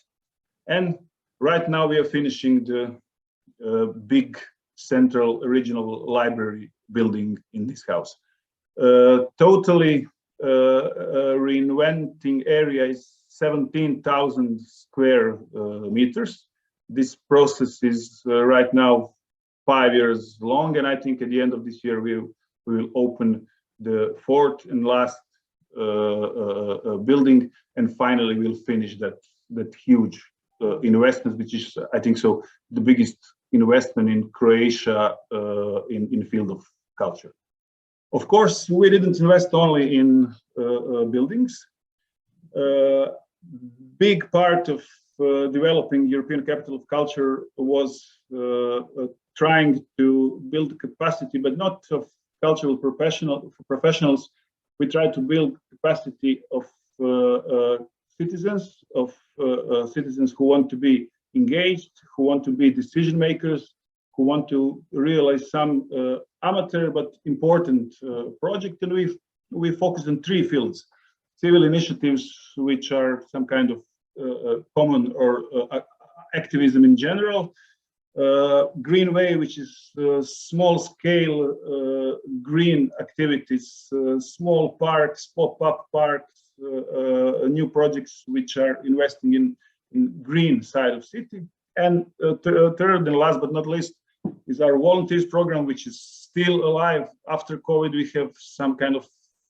and right now we are finishing the big central regional library building in this house. Totally reinventing area is 17,000 square meters. This process is right now 5 years long, and I think at the end of this year we will open the fourth and last building, and finally we'll finish that huge investment, which is, I think so, the biggest investment in Croatia in field of culture. Of course, we didn't invest only in buildings. Big part of developing European Capital of Culture was trying to build capacity, but not of cultural professionals. We tried to build capacity of citizens, citizens who want to be engaged, who want to be decision makers, who want to realize some amateur but important project. And we focused on 3 fields: civil initiatives, which are some kind of common or activism in general; Greenway, which is small scale green activities, small parks, pop-up parks, new projects which are investing in green side of city. And third and last but not least is our volunteers program, which is still alive. After COVID, we have some kind of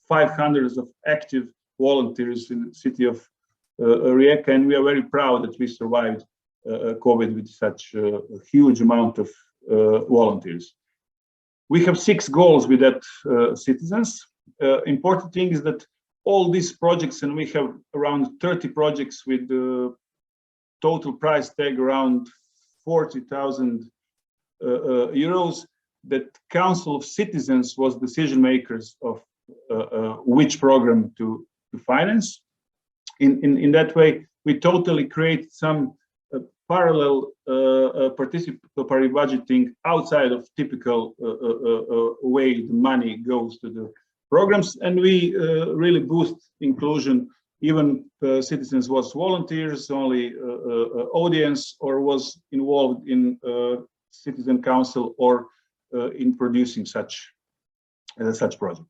500 of active volunteers in the city of Rjieka, and we are very proud that we survived COVID with such a huge amount of volunteers. We have 6 goals with that citizens. Important thing is that all these projects, and we have around 30 projects with the total price tag around 40,000 euros, that Council of Citizens was decision makers of which program to finance. In that way, we totally create some parallel participatory budgeting outside of typical way the money goes to the programs, and we really boost inclusion. Even citizens was volunteers, only audience, or was involved in citizen council or in producing such project.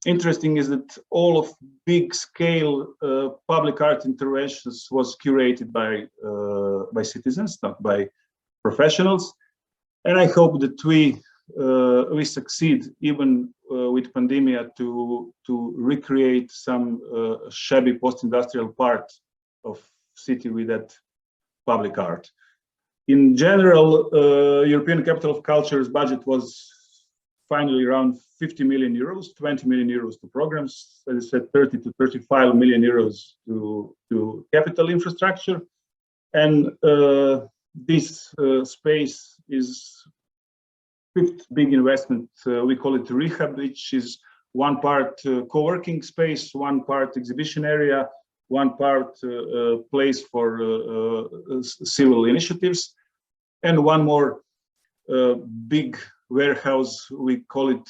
Interesting is that all of big scale public art interventions was curated by citizens, not by professionals. And I hope that we succeed even with pandemic to recreate some shabby post-industrial part of city with that public art. In general, European Capital of Culture's budget was finally around 50 million euros, 20 million euros to programs, as I said, 30 to 35 million euros to capital infrastructure. And this space is 5th big investment. We call it rehab, which is one part co-working space, one part exhibition area, one part place for civil initiatives, and one more big warehouse. We call it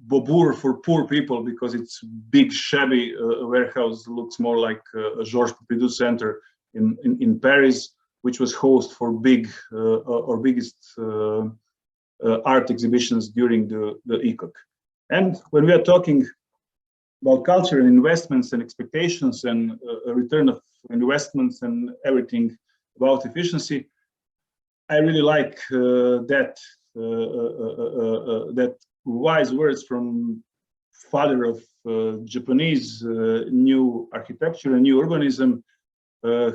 Bobur for poor people, because it's big shabby warehouse, looks more like a Georges Pompidou Center in Paris, which was host for big or biggest art exhibitions during the ECOC. And when we are talking about culture and investments and expectations and a return of investments and everything about efficiency, I really like that wise words from father of Japanese new architecture and new urbanism,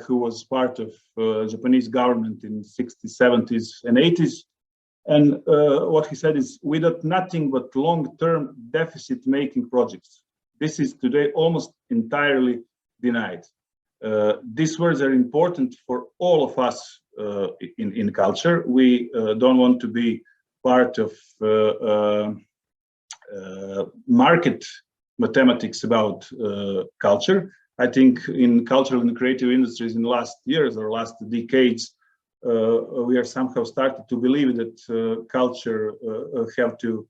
who was part of Japanese government in 60s, 70s, and 80s. And what he said is, without nothing but long-term deficit-making projects, this is today almost entirely denied. These words are important for all of us in culture. We don't want to be part of market mathematics about culture. I think in cultural and creative industries in the last years or last decades, we are somehow started to believe that culture have to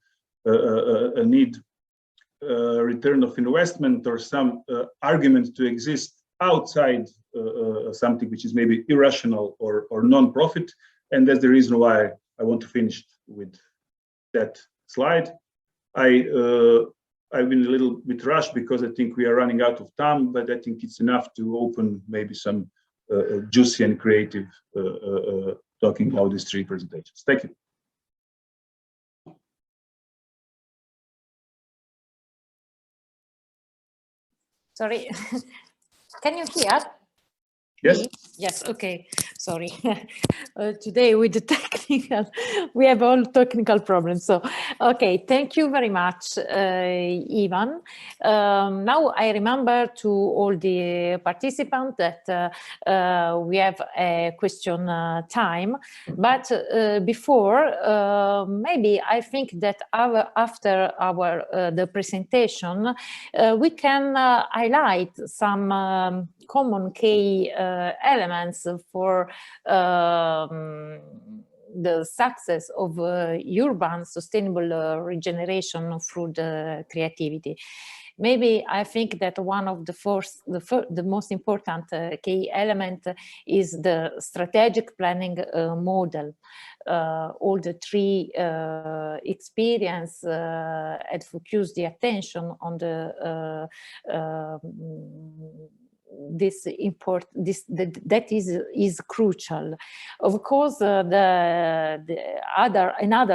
need return of investment or some argument to exist outside something which is maybe irrational or non-profit. And that's the reason why I want to finish with that slide. I've been a little bit rushed because I think we are running out of time, but I think it's enough to open maybe some juicy and creative talking about these 3 presentations. Thank you. Sorry. Can you hear? Yes. Yes, okay, sorry. Today with the technical, we have all technical problems. So, okay, thank you very much, Ivan. Now I remember to all the participants that we have a question time, but before, maybe I think that after the presentation, we can highlight some common key elements for the success of urban sustainable regeneration through the creativity. Maybe I think that one of the most important key element is the strategic planning model. All the three experience had focused the attention on the that is crucial. Of course, another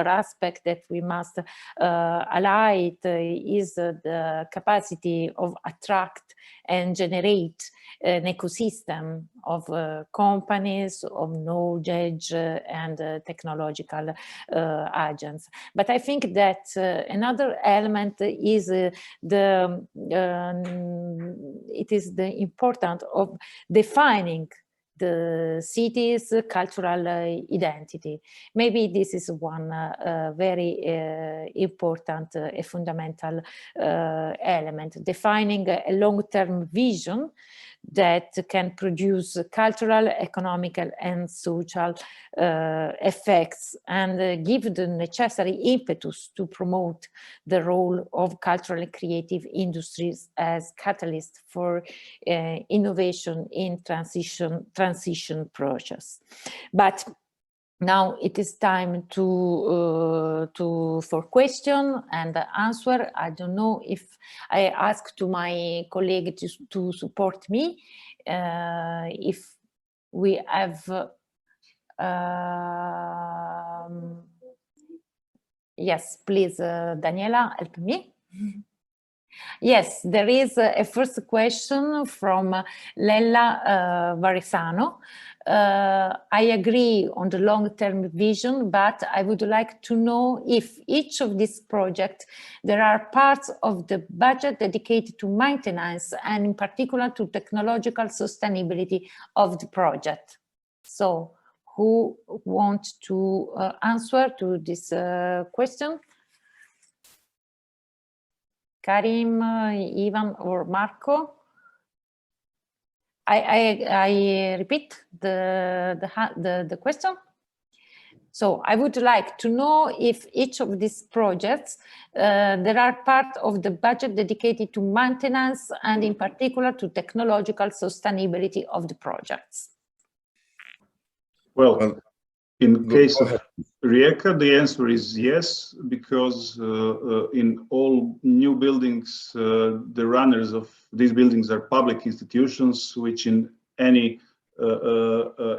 aspect that we must highlight is the capacity of attract and generate an ecosystem of companies, of knowledge and technological agents. But I think that another element is it is the importance of defining the city's cultural identity. Maybe this is one very important, fundamental element, defining a long-term vision that can produce cultural, economical, and social effects, and give the necessary impetus to promote the role of cultural and creative industries as catalyst for innovation in transition process. But now it is time for question and answer. I don't know if I ask to my colleague to support me. If we have, yes, please, Daniela, help me. Yes, there is a first question from Lella Varesano. I agree on the long-term vision, but I would like to know if each of these projects, there are parts of the budget dedicated to maintenance and in particular to technological sustainability of the project. So who wants to answer to this question? Karim, Ivan, or Marco? I repeat the question. So I would like to know if each of these projects, there are part of the budget dedicated to maintenance and in particular to technological sustainability of the projects. Well, in case of Rjieka, the answer is yes, because in all new buildings, the runners of these buildings are public institutions, which in any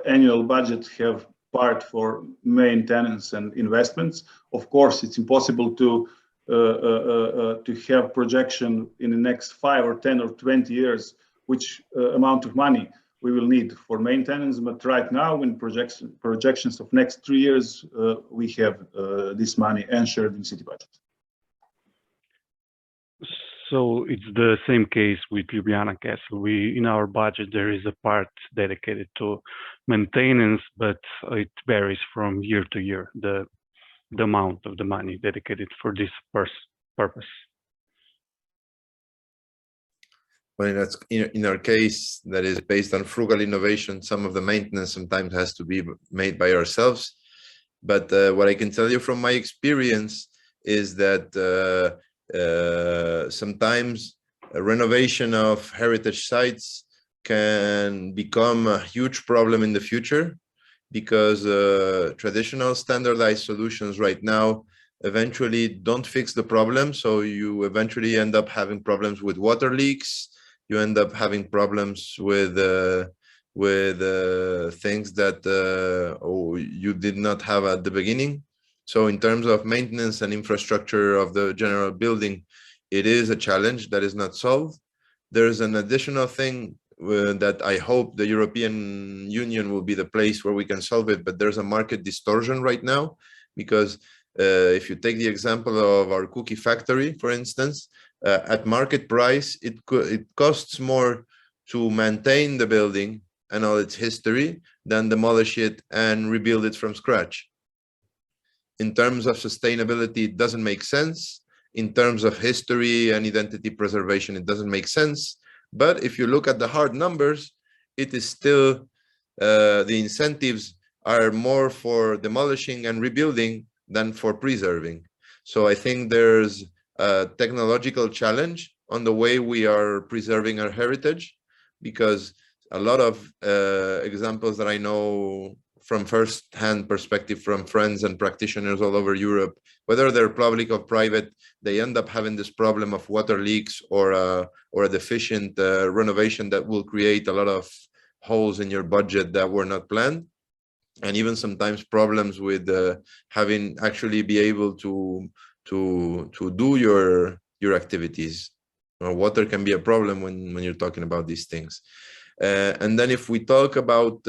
annual budget have part for maintenance and investments. Of course, it's impossible to have projection in the next 5 or 10 or 20 years, which amount of money we will need for maintenance, but right now in projections of next 3 years, we have this money ensured in city budget. So it's the same case with Ljubljana Castle. In our budget, there is a part dedicated to maintenance, but it varies from year to year, the amount of the money dedicated for this purpose. Well, in our case, that is based on frugal innovation. Some of the maintenance sometimes has to be made by ourselves. But what I can tell you from my experience is that sometimes a renovation of heritage sites can become a huge problem in the future, because traditional standardized solutions right now eventually don't fix the problem. So you eventually end up having problems with water leaks. You end up having problems with things that you did not have at the beginning. So in terms of maintenance and infrastructure of the general building, it is a challenge that is not solved. there's an additional thing that I hope the European Union will be the place where we can solve it, but there's a market distortion right now, because if you take the example of our cookie factory, for instance, at market price, it costs more to maintain the building and all its history than demolish it and rebuild it from scratch. In terms of sustainability, it doesn't make sense. In terms of history and identity preservation, it doesn't make sense. But if you look at the hard numbers, it is still, the incentives are more for demolishing and rebuilding than for preserving. So I think there's a technological challenge on the way we are preserving our heritage, because a lot of examples that I know from first-hand perspective from friends and practitioners all over Europe, whether they're public or private, they end up having this problem of water leaks or a deficient renovation that will create a lot of holes in your budget that were not planned, and even sometimes problems with having actually be able to do your activities. Water can be a problem when you're talking about these things. And then if we talk about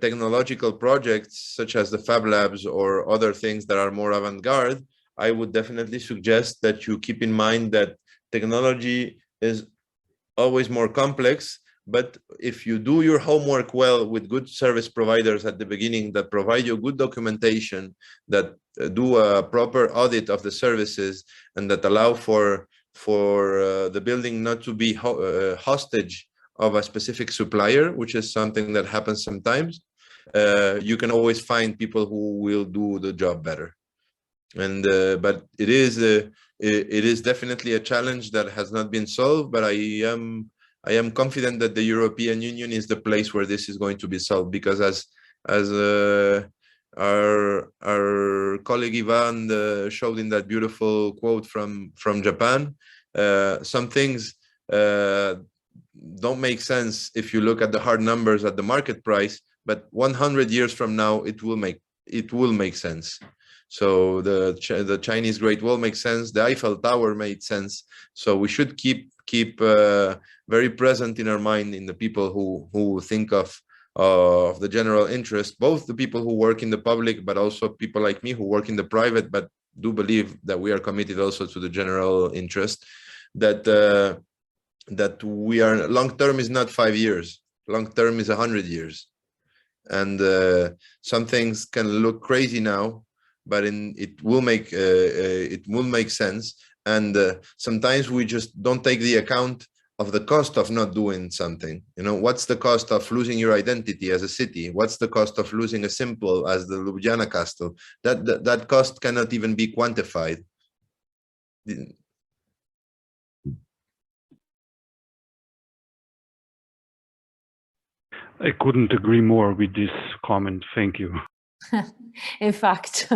technological projects such as the Fab Labs or other things that are more avant-garde, I would definitely suggest that you keep in mind that technology is always more complex, but if you do your homework well with good service providers at the beginning that provide you good documentation, that do a proper audit of the services, and that allow for the building not to be hostage of a specific supplier, which is something that happens sometimes, you can always find people who will do the job better. And but it is definitely a challenge that has not been solved, but I am confident that the European Union is the place where this is going to be solved, because as our colleague Ivan showed in that beautiful quote from Japan, some things don't make sense if you look at the hard numbers at the market price, but 100 years from now it will make sense. So the Chinese Great Wall makes sense, the Eiffel Tower made sense. So we should keep very present in our mind in the people who think of the general interest, both the people who work in the public, but also people like me who work in the private, but do believe that we are committed also to the general interest, that we are, long term is not 5 years, long term is 100 years. And some things can look crazy now, but it will make sense. And sometimes we just don't take the account of the cost of not doing something. You know, what's the cost of losing your identity as a city? What's the cost of losing a symbol as the Ljubljana castle? That cost cannot even be quantified. I couldn't agree more with this comment. Thank you. In fact,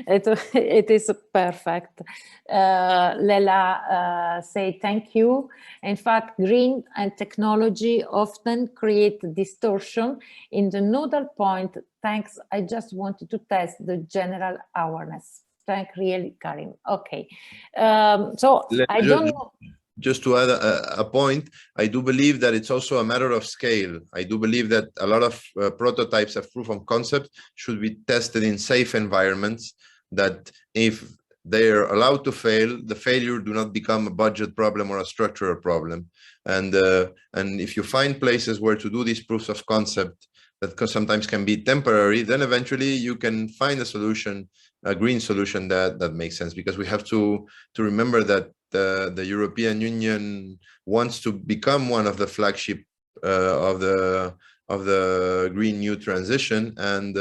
it is perfect. Lela say thank you. In fact, green and technology often create distortion in the nodal point. Thanks. I just wanted to test the general awareness. Thank really, Karim. Okay. So I don't know. Just to add a point, I do believe that it's also a matter of scale. I do believe that a lot of prototypes of proof of concept should be tested in safe environments, that if they're allowed to fail, the failure do not become a budget problem or a structural problem. And if you find places where to do these proofs of concept that sometimes can be temporary, then eventually you can find a solution, a green solution that makes sense, because we have to remember that the European Union wants to become one of the flagship of the Green New Transition, and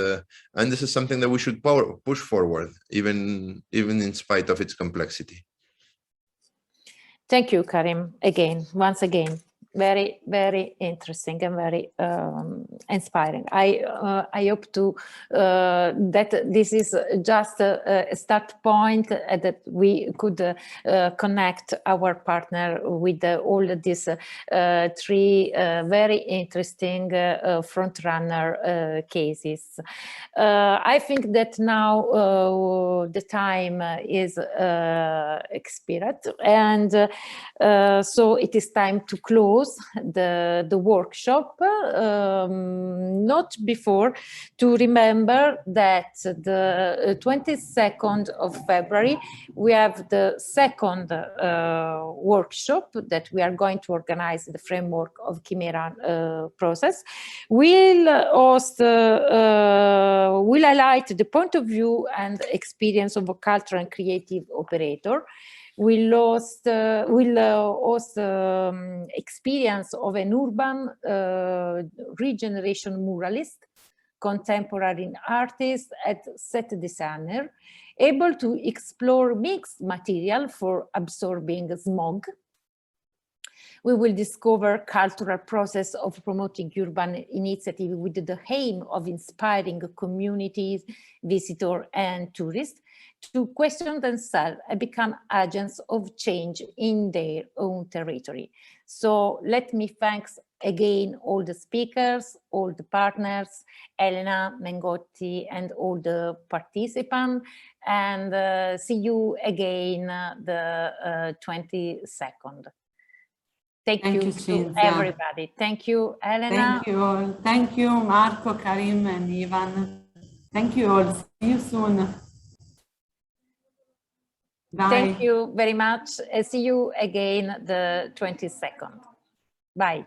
this is something that we should push forward, even in spite of its complexity. Thank you, Karim. Once again. Very, very interesting and very inspiring. I hope to that this is just a start point that we could connect our partner with all these three very interesting front runner cases. I think that now the time is expired, and so it is time to close the workshop, not before to remember that the 22nd of February we have the second workshop that we are going to organize in the framework of ChIMERA process. We'll highlight the point of view and experience of a cultural and creative operator. We'll host experience of an urban regeneration muralist, contemporary artist and set designer, able to explore mixed material for absorbing smog. We will discover cultural process of promoting urban initiative with the aim of inspiring communities, visitors and tourists to question themselves and become agents of change in their own territory. So let me thank again all the speakers, all the partners, Elena, Mengotti, and all the participants, and see you again the 22nd. Thank you to everybody. Thank you, Elena. Thank you all. Thank you, Marco, Karim, and Ivan. Thank you all. See you soon. Bye. Thank you very much. See you again the 22nd. Bye.